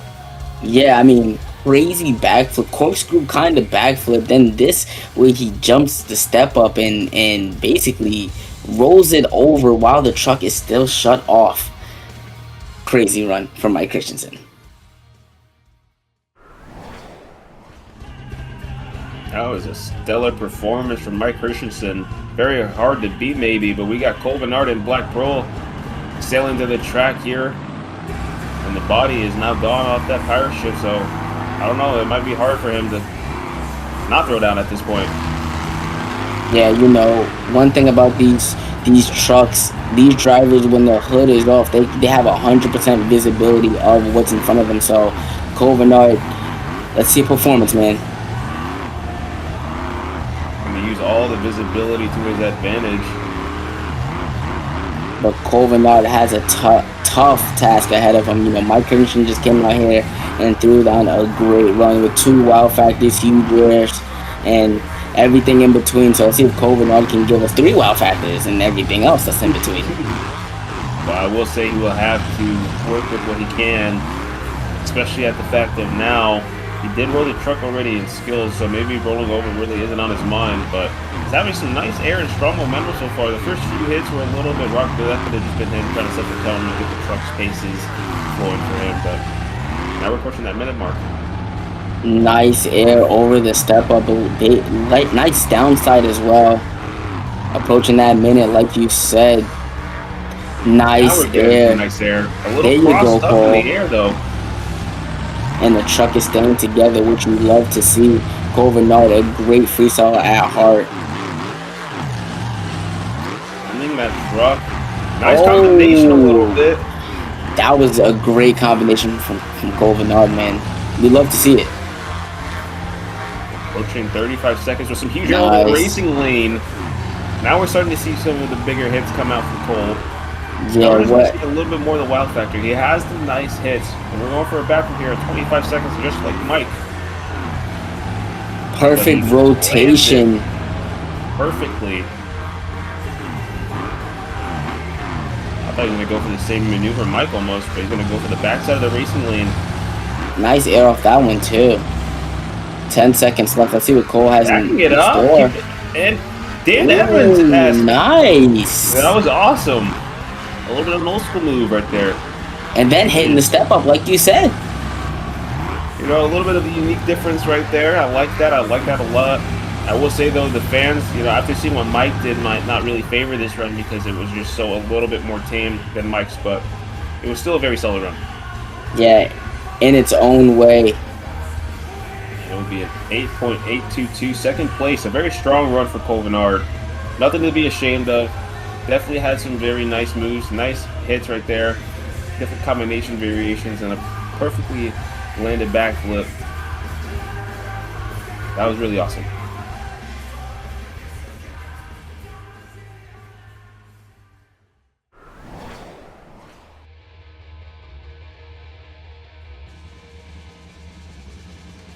Yeah, I mean, crazy backflip, corkscrew kind of backflip. Then this where he jumps the step up and basically rolls it over while the truck is still shut off. Crazy run from Mike Christensen. That was a stellar performance from Mike Christensen. Very hard to beat maybe, but we got Cole Bernard and Black Pearl sailing to the track here. And the body is now gone off that pirate ship, so I don't know, it might be hard for him to not throw down at this point. Yeah, you know, one thing about these trucks, these drivers, when their hood is off, they have 100% visibility of what's in front of them. So, Cole Bernard, let's see a performance, man. And to use all the visibility to his advantage. But Cole Bernard has a tough task ahead of him. You know, Mike Christensen just came out here and threw down a great run with 2 wow factors, huge airs, and everything in between. So let's see if Cole Bernard can give us 3 wow factors and everything else that's in between. Well, I will say he will have to work with what he can, especially at the fact of now he did roll the truck already in skills, so maybe rolling over really isn't on his mind, but he's having some nice air and strong momentum so far. The first few hits were a little bit rocky, but that could have just been him trying to set the tone and get the truck's paces flowing for him, but now we're pushing that minute mark. Nice air over the step up, nice downside as well. Approaching that minute, like you said. Nice air. Nice air. A little there you go, Cole. In the air though. And the truck is staying together, which we love to see. Cole Bernard, a great freestyle at heart. Ending that truck. Nice combination a little bit. That was a great combination from Cole Bernard, man. We love to see it. Approaching 35 seconds with some huge nice. Racing lane. Now we're starting to see some of the bigger hits come out from Cole. Yeah, what? A little bit more of the wow factor. He has the nice hits, and we're going for a backflip here at 25 seconds, just like Mike. Perfect rotation. Perfectly. I thought he was going to go for the same maneuver Mike almost, but he's going to go for the backside of the racing lane. Nice air off that one, too. 10 seconds left. Let's see what Cole has in store. And Dan Evans has... Nice. That was awesome. A little bit of an old school move right there. And then hitting the step up, like you said. You know, a little bit of a unique difference right there. I like that. I like that a lot. I will say, though, the fans, you know, after seeing what Mike did, might not really favor this run because it was just so a little bit more tame than Mike's, but it was still a very solid run. Yeah, in its own way. It would be an 8.822 second place. A very strong run for Cole Bernard. Nothing to be ashamed of. Definitely had some very nice moves, nice hits right there. Different combination variations and a perfectly landed backflip. That was really awesome.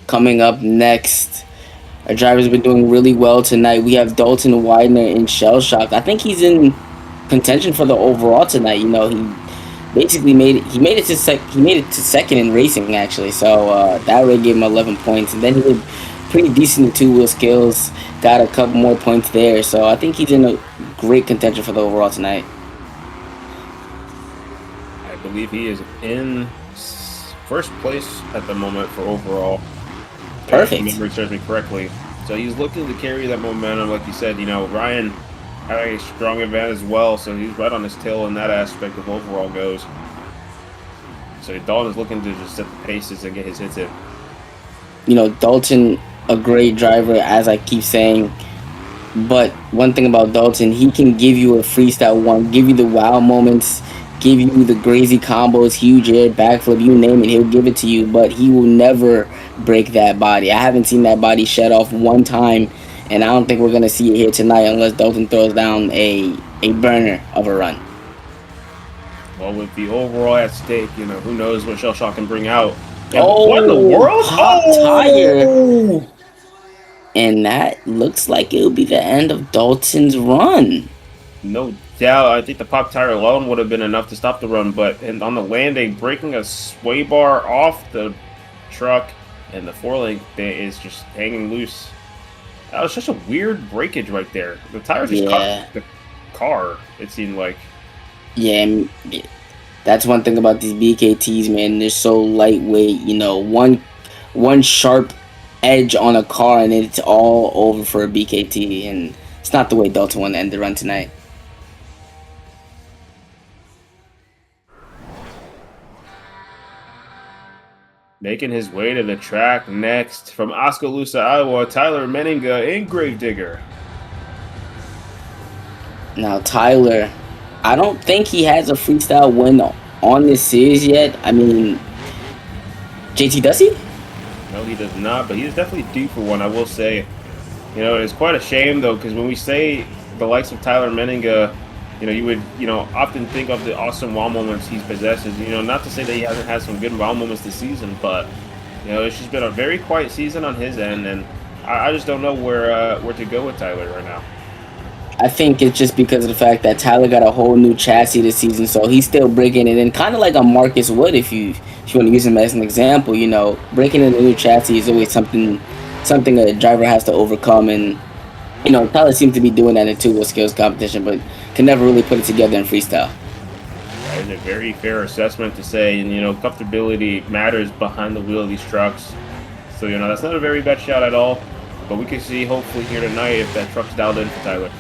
Coming up next, our driver's been doing really well tonight. We have Dalton Widener in Shell Shock. I think he's in contention for the overall tonight. You know, he basically he made it to second in racing actually. So that already gave him 11 points, and then he did pretty decent in two wheel skills. Got a couple more points there, so I think he's in a great contention for the overall tonight. I believe he is in first place at the moment for overall. Perfect. If memory serves me correctly. So he's looking to carry that momentum, like you said. Ryan had a strong advantage as well, so he's right on his tail in that aspect of overall goes. So Dalton is looking to just set the paces and get his hits in. Dalton, a great driver, as I keep saying. But one thing about Dalton, he can give you a freestyle one, give you the wow moments, give you the crazy combos, huge air, backflip, you name it, he'll give it to you. But he will never break that body. I haven't seen that body shed off one time, and I don't think we're going to see it here tonight unless Dalton throws down a burner of a run. Well, with the overall at stake, who knows what Shell Shock can bring out. And Oh, what in the world? hot tire. And that looks like it'll be the end of Dalton's run. No doubt. I think the pop tire alone would have been enough to stop the run, but on the landing, breaking a sway bar off the truck, and the four-link is just hanging loose. That was such a weird breakage right there. The tire just caught the car, it seemed like. Yeah, that's one thing about these BKTs, man. They're so lightweight. One sharp edge on a car and it's all over for a BKT, and it's not the way Dalton wanted to end the run tonight. Making his way to the track next from Oskaloosa, Iowa, Tyler Menninga in Gravedigger. Now, Tyler, I don't think he has a freestyle win on this series yet. I mean, JT, does he? No, he does not, but he's definitely due for one, I will say. It's quite a shame, though, because when we say the likes of Tyler Menninga, you would, often think of the awesome wow moments he possesses. Not to say that he hasn't had some good wow moments this season, but, it's just been a very quiet season on his end, and I just don't know where to go with Tyler right now. I think it's just because of the fact that Tyler got a whole new chassis this season, so he's still breaking it in, kind of like a Marcus Wood, if you want to use him as an example. Breaking in a new chassis is always something a driver has to overcome, and Tyler seems to be doing that in two-wheel skills competition, but can never really put it together in freestyle. That is a very fair assessment to say, and comfortability matters behind the wheel of these trucks. So that's not a very bad shot at all, but we can see hopefully here tonight if that truck's dialed in for Tyler.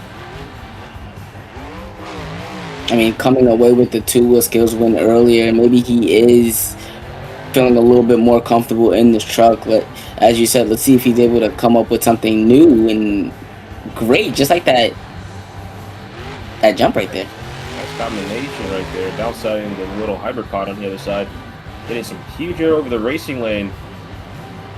I mean, coming away with the two-wheel skills win earlier, maybe he is feeling a little bit more comfortable in this truck. But as you said, let's see if he's able to come up with something new and great, just like that jump right there. Nice combination right there. Downsiding the little hypercod on the other side. Getting some huge air over the racing lane.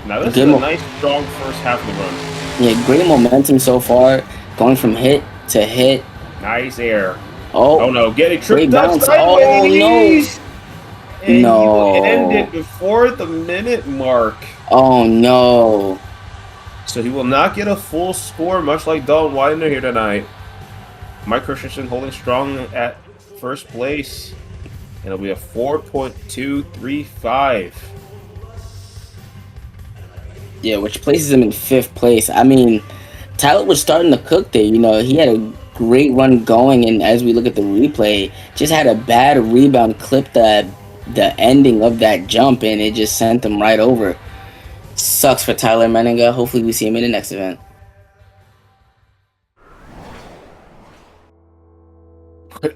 Now this is a nice, strong first half of the run. Yeah, great momentum so far. Going from hit to hit. Nice air. Oh no, getting tripped up sideways. Oh, no. And no. He will end it before the minute mark. Oh, no. So he will not get a full score, much like Dalton Widener here tonight. Mike Christensen holding strong at first place. And it'll be a 4.235. Yeah, which places him in fifth place. I mean, Tyler was starting to cook there. He had a great run going, and as we look at the replay, just had a bad rebound, clipped the ending of that jump, and it just sent him right over. Sucks for Tyler Menninga. Hopefully we see him in the next event.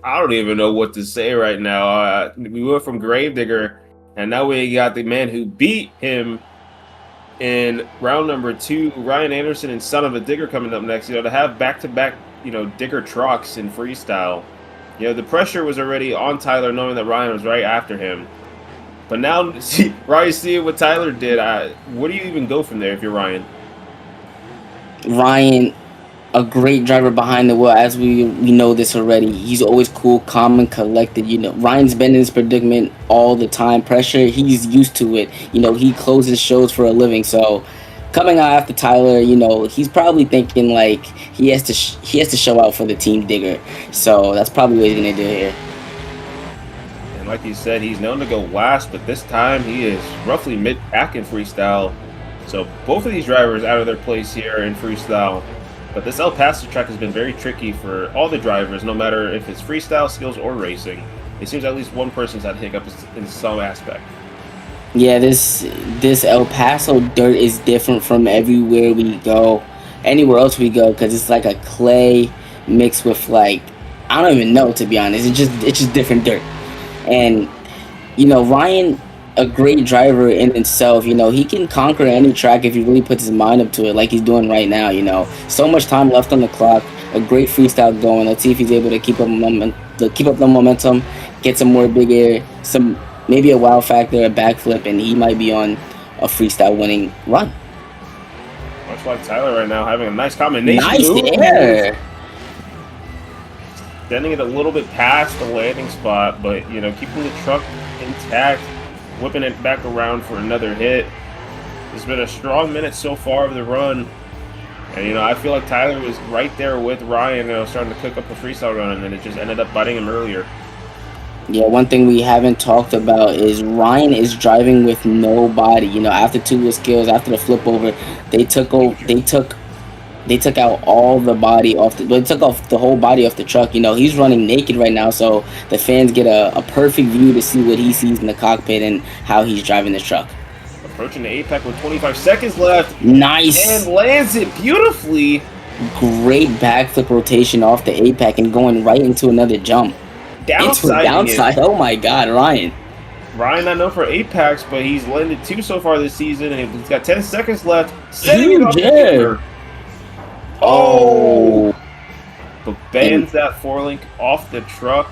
I don't even know what to say right now. We went from Gravedigger, and now we got the man who beat him in round number 2, Ryan Anderson and Son of a Digger coming up next. To have back-to-back Digger trucks in freestyle. The pressure was already on Tyler, knowing that Ryan was right after him. But now, Ryan, seeing what Tyler did, where do you even go from there if you're Ryan? Ryan, a great driver behind the wheel, as we know this already. He's always cool, calm, and collected. Ryan's been in this predicament all the time. Pressure, he's used to it. He closes shows for a living, so coming out after Tyler, he's probably thinking like he has to show out for the team Digger. So that's probably what he's gonna do here. And like you said, he's known to go last, but this time he is roughly mid-pack in freestyle. So both of these drivers out of their place here in freestyle. But this El Paso track has been very tricky for all the drivers, no matter if it's freestyle, skills, or racing. It seems at least one person's had hiccups in some aspect. Yeah, this El Paso dirt is different from everywhere we go, anywhere else we go, because it's like a clay mixed with like, I don't even know, to be honest. It's just different dirt. And you know, Ryan, a great driver in itself. You know, he can conquer any track if he really puts his mind up to it, like he's doing right now. You know, so much time left on the clock. A great freestyle going. Let's see if he's able to keep up the momentum, get some more big air, some maybe a wow factor, a backflip, and he might be on a freestyle winning run. Much like Tyler right now, having a nice combination. Nice air. Sending it a little bit past the landing spot, but you know, keeping the truck intact, whipping it back around for another hit. It's been a strong minute so far of the run, and you know, I feel like Tyler was right there with Ryan, you know, starting to cook up a freestyle run, and then it just ended up biting him earlier. Yeah, one thing we haven't talked about is Ryan is driving with no body. You know, after two skills, after the flip over, they took out all the body off they took off the whole body off the truck. You know, he's running naked right now, so the fans get a perfect view to see what he sees in the cockpit and how he's driving the truck. Approaching the apex with 25 seconds left. Nice. And lands it beautifully. Great backflip rotation off the apex and going right into another jump. Downside. Oh my god, Ryan. Ryan not known for apex, but he's landed 2 so far this season, and he's got 10 seconds left. Setting it off the kicker. Oh! But bans that 4-link off the truck.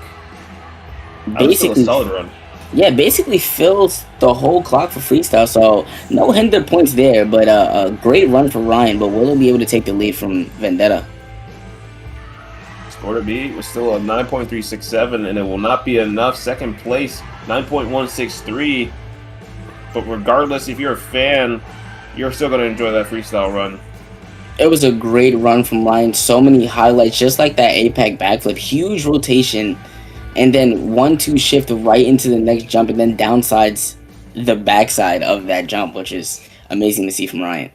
Basically, a solid run. Yeah, basically fills the whole clock for freestyle, so no hinder points there, but a great run for Ryan, but will he be able to take the lead from Vendetta? Score to beat was still a 9.367, and it will not be enough. Second place, 9.163. But regardless, if you're a fan, you're still going to enjoy that freestyle run. It was a great run from Ryan. So many highlights, just like that apex backflip. Huge rotation, and then 1-2 shift right into the next jump, and then downsides the backside of that jump, which is amazing to see from Ryan.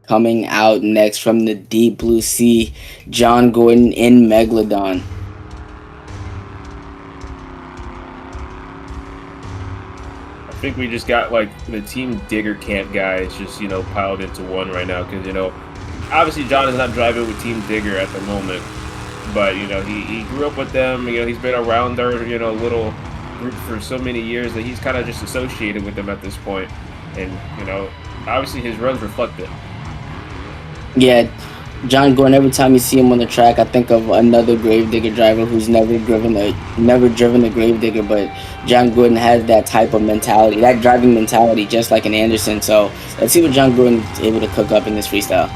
Coming out next from the deep blue sea, John Gordon in Megalodon. I think we just got like the Team Digger camp guys just, you know, piled into one right now, because, you know, obviously John is not driving with Team Digger at the moment, but, you know, he grew up with them. You know, he's been around their, you know, little group for so many years that he's kind of just associated with them at this point. And, you know, obviously his runs reflect it. Yeah, John Gordon, every time you see him on the track, I think of another Gravedigger driver who's never driven a Gravedigger, but John Gordon has that type of mentality, that driving mentality, just like an Anderson. So let's see what John Gordon is able to cook up in this freestyle.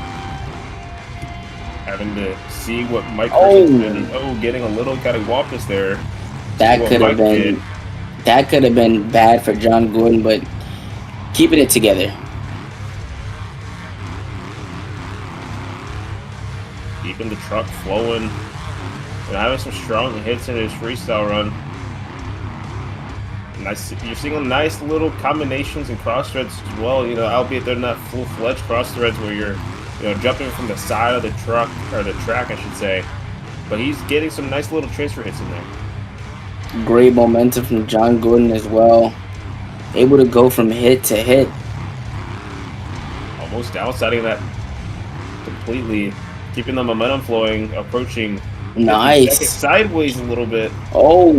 Having to see what Mike has been, getting a little cattywampus there. That could have been bad for John Gordon, but keeping it together. Keeping the truck flowing and having some strong hits in his freestyle run. Nice, you're seeing nice little combinations and cross threads as well. You know, albeit they're not full-fledged cross threads where you're, you know, jumping from the side of the truck, or the track, I should say. But he's getting some nice little transfer hits in there. Great momentum from John Gordon as well. Able to go from hit to hit. Almost downsiding that completely. Keeping the momentum flowing, approaching. Nice. Sideways a little bit. Oh.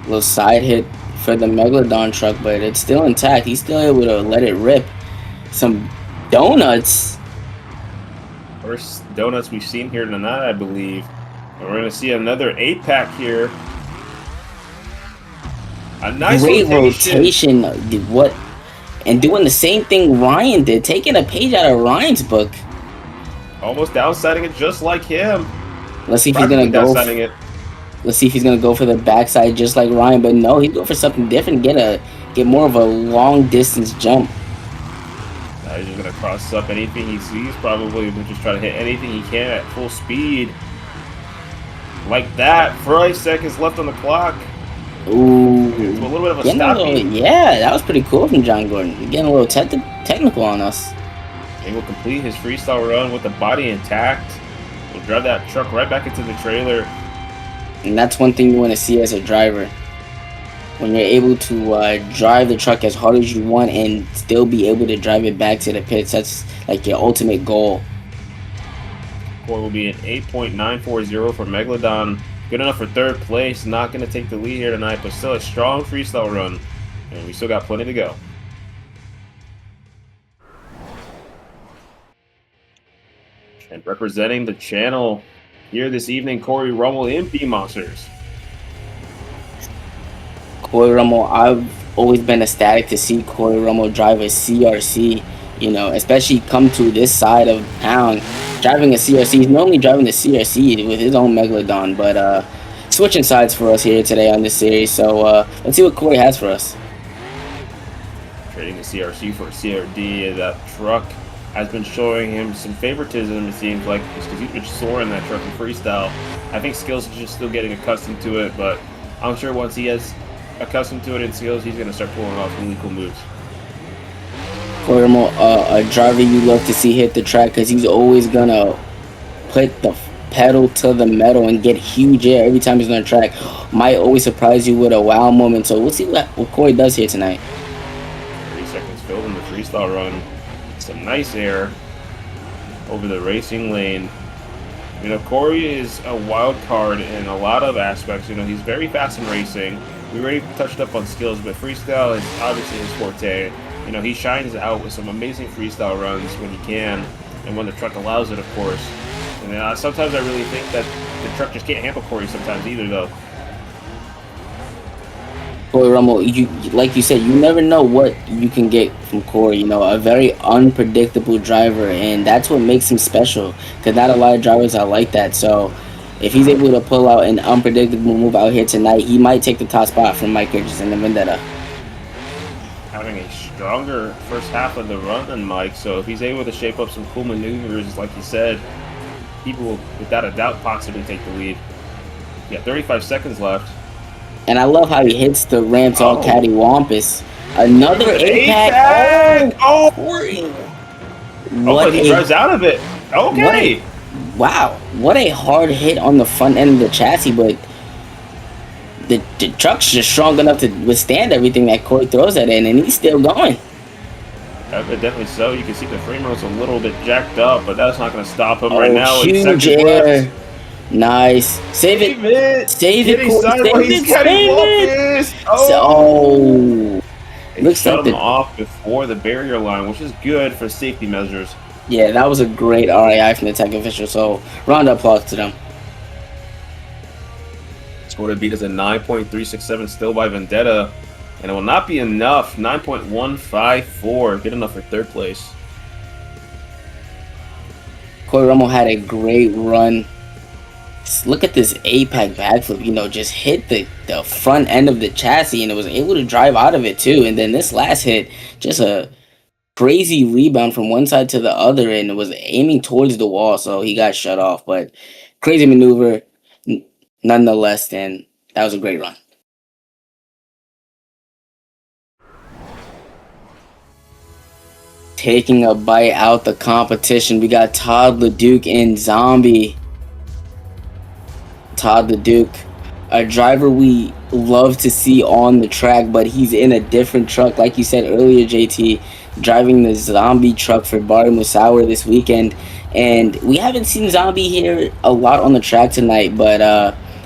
Little side hit for the Megalodon truck, but it's still intact. He's still able to let it rip. Some donuts. First donuts we've seen here tonight, I believe. And we're going to see another 8-pack here. A nice great rotation. What? And doing the same thing Ryan did. Taking a page out of Ryan's book. Almost downsiding it just like him. Let's see if he's gonna go. Let's see if he's gonna go for the backside just like Ryan, but no, he's going for something different. Get more of a long distance jump. He's just going to cross up anything he sees, probably. He'll just try to hit anything he can at full speed. Like that. 5 seconds left on the clock. Ooh. It's a little bit of a stopping. Yeah, that was pretty cool from John Gordon. Getting a little technical on us. He will complete his freestyle run with the body intact. We'll drive that truck right back into the trailer. And that's one thing you want to see as a driver. When you're able to drive the truck as hard as you want and still be able to drive it back to the pits, that's like your ultimate goal. Score will be an 8.940 for Megalodon. Good enough for 3rd place. Not going to take the lead here tonight, but still a strong freestyle run. And we still got plenty to go. And representing the channel here this evening, Corey Rummel in Beammonsters. Corey Rummel, I've always been ecstatic to see Corey Rummel drive a CRC, you know, especially come to this side of town. Driving a CRC, he's normally driving the CRC with his own Megalodon, but switching sides for us here today on this series. So let's see what Corey has for us. Trading the CRC for a CRD, that truck has been showing him some favoritism, it seems like, just because he's been soaring that truck in freestyle. I think Skills is just still getting accustomed to it, but I'm sure once he gets accustomed to it in Skills, he's going to start pulling off really cool moves. Corey Rummel, a driver you love to see hit the track because he's always going to put the pedal to the metal and get huge air every time he's on the track. Might always surprise you with a wow moment. So we'll see what Corey does here tonight. 3 seconds filled in the freestyle run. Some nice air over the racing lane. You know, Corey is a wild card in a lot of aspects. You know, he's very fast in racing. We already touched up on Skills, but freestyle is obviously his forte. You know, he shines out with some amazing freestyle runs when he can, and when the truck allows it, of course. And sometimes I really think that the truck just can't handle Corey sometimes either, though. Corey Rummel, like you said, you never know what you can get from Corey. You know, a very unpredictable driver, and that's what makes him special. Because not a lot of drivers are like that. So if he's able to pull out an unpredictable move out here tonight, he might take the top spot from Mike Richardson and Vendetta. Having a stronger first half of the run than Mike, so if he's able to shape up some cool maneuvers, like you said, he will, without a doubt, possibly take the lead. Yeah, 35 seconds left. And I love how he hits the ramps all cattywampus. Another 8-pack. Oh, Corey! But he drives out of it. Okay. Wow, what a hard hit on the front end of the chassis, but the truck's just strong enough to withstand everything that Corey throws at it, and he's still going. Evidently so. You can see the frame rail's a little bit jacked up, but that's not going to stop him right now. Huge air. Nice. Save it. Save it, Corey. Save it. Oh. Looks shut him off before the barrier line, which is good for safety measures. Yeah, that was a great RAI from the tech official, so round of applause to them. Score to beat is a 9.367 still by Vendetta, and it will not be enough. 9.154, good enough for 3rd place. Corey Rummel had a great run. Look at this 8-pack backflip, you know, just hit the front end of the chassis, and it was able to drive out of it too. And then this last hit, just a crazy rebound from one side to the other, and it was aiming towards the wall, so he got shut off. But crazy maneuver nonetheless, and that was a great run. Taking a bite out the competition, we got Todd LeDuc in Zombie. Todd LeDuc, a driver we love to see on the track, but he's in a different truck. Like you said earlier, JT, driving the Zombie truck for Barry Musauer this weekend. And we haven't seen Zombie here a lot on the track tonight, but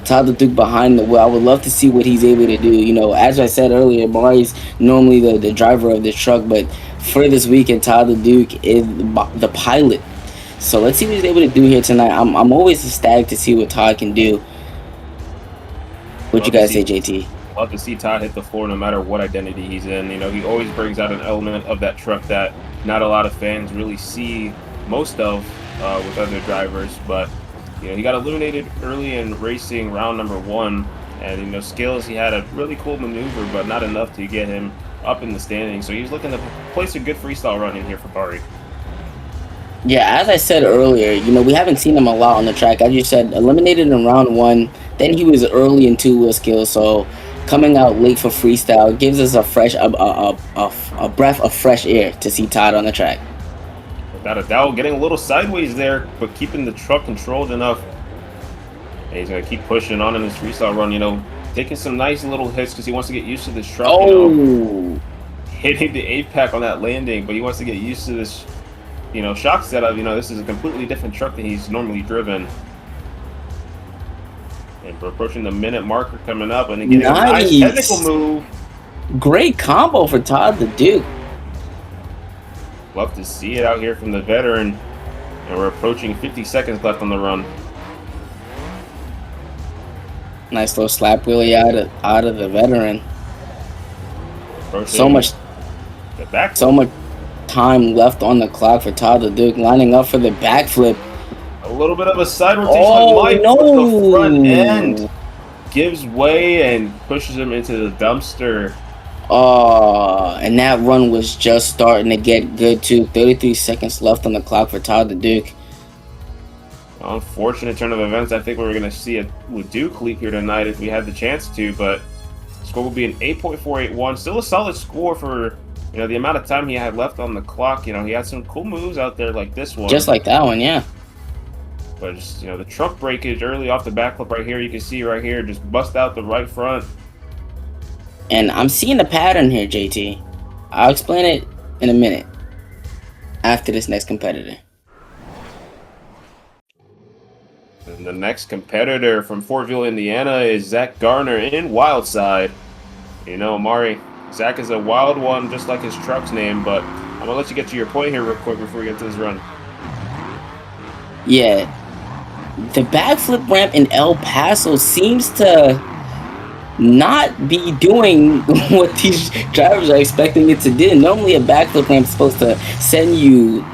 Todd LeDuc behind the wheel, I would love to see what he's able to do. You know, as I said earlier, Barry's normally the driver of this truck, but for this weekend, Todd LeDuc is the pilot. So let's see what he's able to do here tonight. I'm always ecstatic to see what Todd can do. What you guys say, JT? Love to see Todd hit the floor no matter what identity he's in. You know, he always brings out an element of that truck that not a lot of fans really see most of with other drivers. But, you know, he got eliminated early in racing round number 1. And, you know, Skills, he had a really cool maneuver, but not enough to get him up in the standings. So he's looking to place a good freestyle run in here for Bari. Yeah, as I said earlier, you know, we haven't seen him a lot on the track. As you said, eliminated in round 1. Then he was early in two-wheel skills, so coming out late for freestyle gives us a fresh, a breath of fresh air to see Todd on the track. Without a doubt, getting a little sideways there, but keeping the truck controlled enough. And he's going to keep pushing on in his freestyle run, you know, taking some nice little hits because he wants to get used to this truck, you know, hitting the apex on that landing, but he wants to get used to this, you know, shock setup. You know, this is a completely different truck than he's normally driven. And we're approaching the minute marker coming up, and getting a nice technical move. Great combo for Todd the Duke. Love to see it out here from the veteran. And we're approaching 50 seconds left on the run. Nice little slap wheelie out of the veteran. So much time left on the clock for Todd the Duke, lining up for the backflip. A little bit of a side rotation on Mike, but the front end gives way and pushes him into the dumpster. And that run was just starting to get good too. 33 seconds left on the clock for Todd the Duke. Unfortunate turn of events. I think we were going to see a Duke leap here tonight if we had the chance to, but score will be an 8.481. Still a solid score for, you know, the amount of time he had left on the clock. You know, he had some cool moves out there like this one. Just like that one, yeah. But just, you know, the truck breakage early off the backflip right here, you can see right here, just bust out the right front. And I'm seeing a pattern here, JT. I'll explain it in a minute after this next competitor. And the next competitor from Fortville, Indiana is Zach Garner in Wildside. You know, Mari, Zach is a wild one, just like his truck's name, but I'm going to let you get to your point here real quick before we get to this run. Yeah. The backflip ramp in El Paso seems to not be doing what these drivers are expecting it to do. Normally a backflip ramp is supposed to send you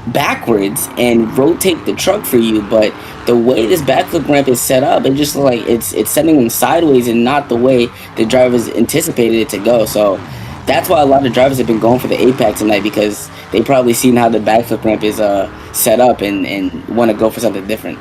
backwards and rotate the truck for you, but the way this backflip ramp is set up, it just like it's sending them sideways and not the way the drivers anticipated it to go. So that's why a lot of drivers have been going for the apex tonight, because they probably seen how the backflip ramp is set up and want to go for something different.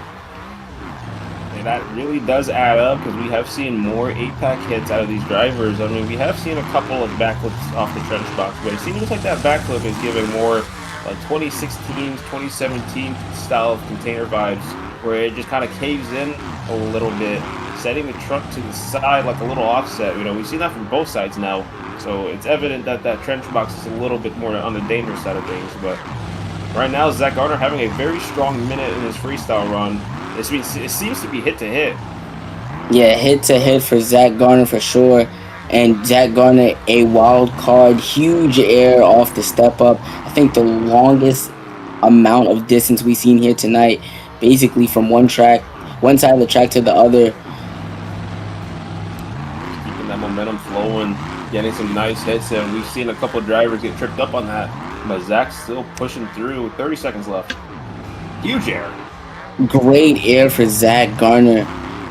And that really does add up, because we have seen more 8-pack hits out of these drivers. I mean, we have seen a couple of backflips off the trench box, but it seems like that backflip is giving more like 2016, 2017 style of container vibes, where it just kind of caves in a little bit, setting the truck to the side like a little offset. You know, we've seen that from both sides now, so it's evident that that trench box is a little bit more on the dangerous side of things. But right now, Zach Garner having a very strong minute in his freestyle run. It seems to be hit to hit. Yeah, hit to hit for Zach Garner for sure. And Zach Garner, a wild card, huge air off the step up. I think the longest amount of distance we've seen here tonight, basically from one side of the track to the other. Keeping that momentum flowing, getting some nice hits, and we've seen a couple drivers get tripped up on that. But Zach's still pushing through. 30 seconds left. Huge air. Great air for Zach Garner.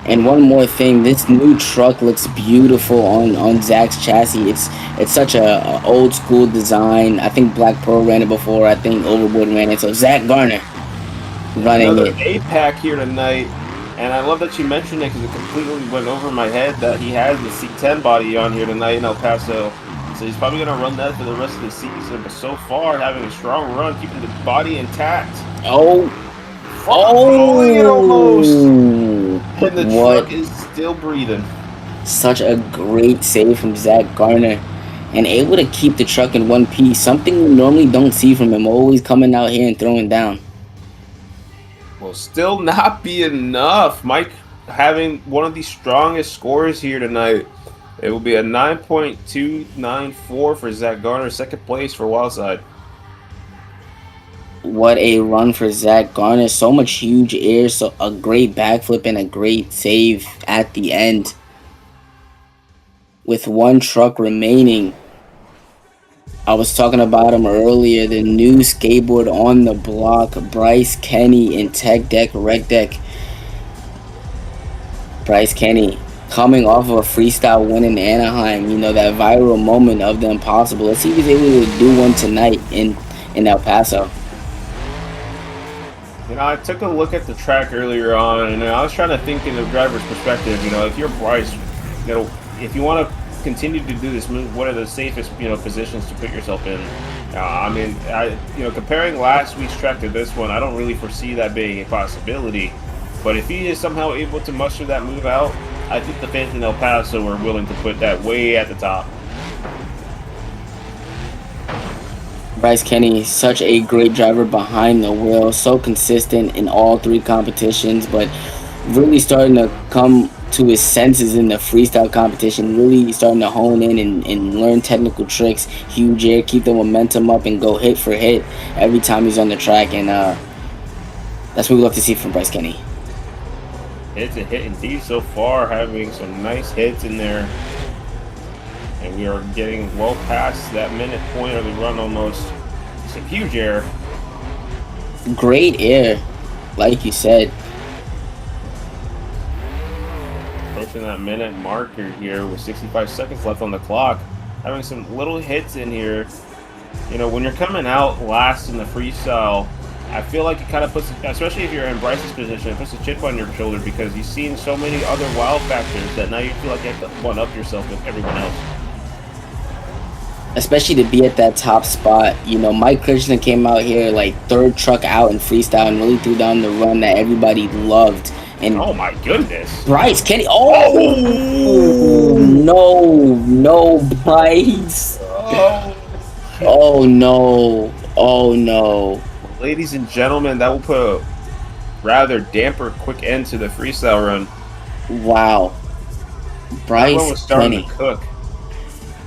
And one more thing, this new truck looks beautiful on Zach's chassis. It's such a old school design. I think Black Pearl ran it before. I think Overboard ran it. So Zach Garner running another it. 8-pack here tonight. And I love that you mentioned it, because it completely went over my head that he has the C10 body on here tonight in El Paso. So he's probably going to run that for the rest of the season. But so far, having a strong run, keeping the body intact. Oh, it almost. And the truck is still breathing. Such a great save from Zach Garner. And able to keep the truck in one piece. Something we normally don't see from him. Always coming out here and throwing down. Will still not be enough. Mike having one of the strongest scores here tonight. It will be a 9.294 for Zach Garner. Second place for Wildside. What a run for Zach Garner. So much huge air. So a great backflip and a great save at the end. With one truck remaining. I was talking about him earlier. The new skateboard on the block. Bryce Kenny in Tech Deck Rec Deck. Bryce Kenny coming off of a freestyle win in Anaheim, that viral moment of the impossible. Let's see if he's able to do one tonight in El Paso. I took a look at the track earlier on, and I was trying to think in the driver's perspective. If you're Bryce, if you want to continue to do this move, what are the safest, positions to put yourself in? Comparing last week's track to this one, I don't really foresee that being a possibility. But if he is somehow able to muster that move out, I think the fans in El Paso are willing to put that way at the top. Bryce Kenny, such a great driver behind the wheel, so consistent in all three competitions, but really starting to come to his senses in the freestyle competition, really starting to hone in and learn technical tricks, huge air, keep the momentum up, and go hit for hit every time he's on the track, and that's what we love to see from Bryce Kenny. It's a hit indeed so far, having some nice hits in there. And we are getting well past that minute point of the run almost. Some huge air. Great air, like you said. Approaching that minute marker here with 65 seconds left on the clock. Having some little hits in here. When you're coming out last in the freestyle, I feel like it kind of puts, especially if you're in Bryce's position, it puts a chip on your shoulder because you've seen so many other wow factors that now you feel like you have to one-up yourself with everyone else. Especially to be at that top spot. Mike Christensen came out here like third truck out in freestyle and really threw down the run that everybody loved. And oh my goodness. Bryce Kenny. Oh, no, Bryce. Oh no. Ladies and gentlemen, that will put a rather damper quick end to the freestyle run. Wow. Bryce was starting Kenny. to cook.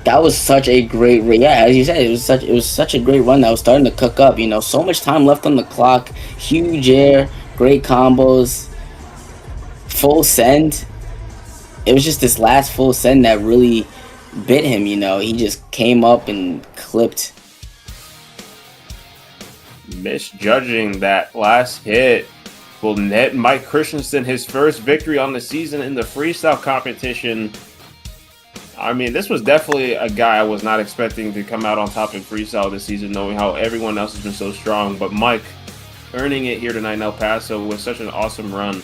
That was such a great run. Yeah, as you said, it was such a great run that was starting to cook up. So much time left on the clock. Huge air, great combos, full send. It was just this last full send that really bit him. He just came up and clipped. Misjudging that last hit will net Mike Christensen his first victory on the season in the freestyle competition. This was definitely a guy I was not expecting to come out on top in freestyle this season, knowing how everyone else has been so strong. But Mike earning it here tonight in El Paso with such an awesome run.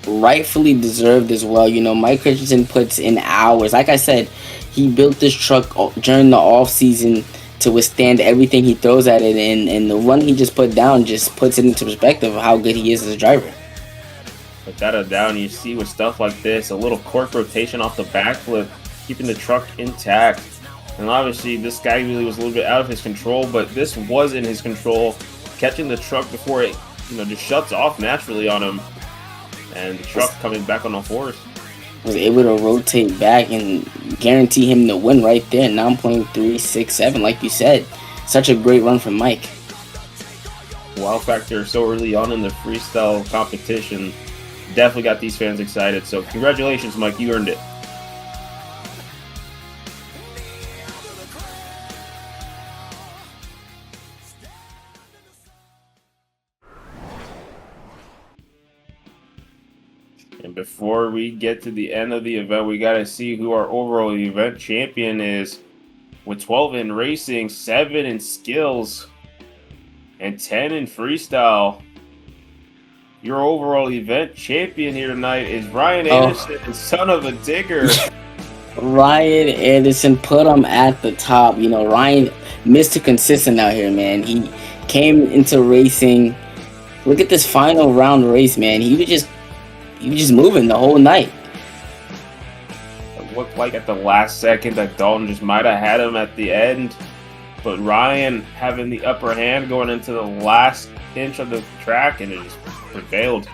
Rightfully deserved as well. Mike Christensen puts in hours. Like I said, he built this truck during the off season to withstand everything he throws at it, and the run he just put down just puts it into perspective of how good he is as a driver. Without a doubt, you see with stuff like this, a little cork rotation off the backflip, keeping the truck intact. And obviously this guy really was a little bit out of his control, but this was in his control, catching the truck before it just shuts off naturally on him, and the truck coming back on all fours. Was able to rotate back and guarantee him the win right there, 9.367, like you said. Such a great run from Mike. Wow factor so early on in the freestyle competition definitely got these fans excited, so congratulations, Mike, you earned it. And before we get to the end of the event, we got to see who our overall event champion is. With 12 in racing, 7 in skills, and 10 in freestyle. Your overall event champion here tonight is Ryan Anderson, son of a digger. Ryan Anderson put him at the top. Ryan, Mr. Consistent out here, man. He came into racing. Look at this final round race, man. He was just moving the whole night. It looked like at the last second that Dalton just might have had him at the end, but Ryan having the upper hand going into the last inch of the track, and it just prevailed.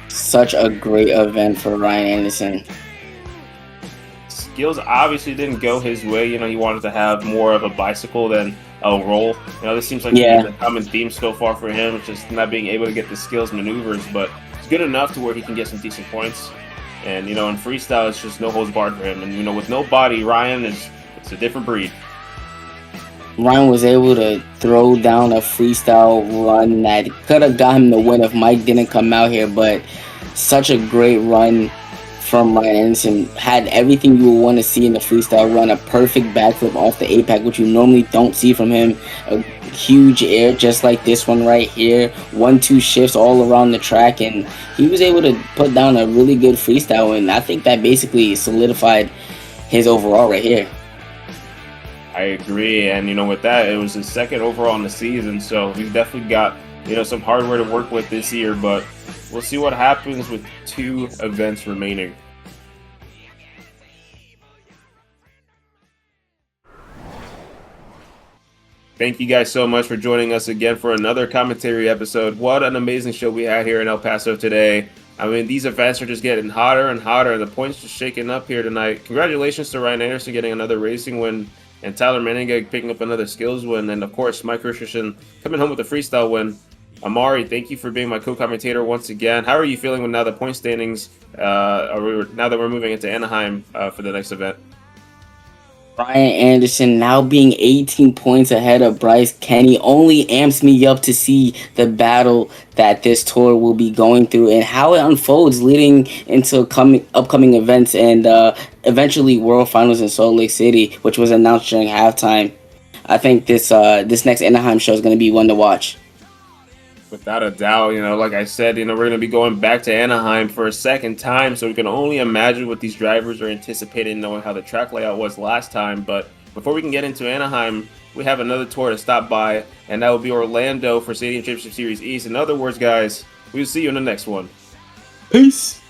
Such a great event for Ryan Anderson. Skills obviously didn't go his way. He wanted to have more of a bicycle than a roll. This seems like a common theme so far for him. It's just not being able to get the skills maneuvers, but it's good enough to where he can get some decent points. And in freestyle, it's just no holds barred for him. And with no body, Ryan it's a different breed. Ryan was able to throw down a freestyle run that could have got him the win if Mike didn't come out here, but such a great run from Ryan Anderson. Had everything you would want to see in the freestyle run. A perfect backflip off the APAC, which you normally don't see from him. A huge air just like this one right here. 1-2 shifts all around the track, and he was able to put down a really good freestyle, and I think that basically solidified his overall right here. I agree, and with that, it was his second overall in the season, so he's definitely got some hardware to work with this year, but we'll see what happens with 2 events remaining. Thank you guys so much for joining us again for another commentary episode. What an amazing show we had here in El Paso today. I mean, these events are just getting hotter and hotter, and the points just shaking up here tonight. Congratulations to Ryan Anderson getting another racing win, and Tyler Menninga picking up another skills win, and of course, Mike Christensen coming home with a freestyle win. Amari, thank you for being my co-commentator once again. How are you feeling with now the point standings, now that we're moving into Anaheim for the next event? Ryan Anderson now being 18 points ahead of Bryce Kenny only amps me up to see the battle that this tour will be going through and how it unfolds leading into upcoming events and eventually World Finals in Salt Lake City, which was announced during halftime. I think this next Anaheim show is going to be one to watch. Without a doubt, like I said, we're going to be going back to Anaheim for a second time, so we can only imagine what these drivers are anticipating, knowing how the track layout was last time. But before we can get into Anaheim, we have another tour to stop by, and that will be Orlando for Stadium Championship Series East. In other words, guys, we'll see you in the next one. Peace!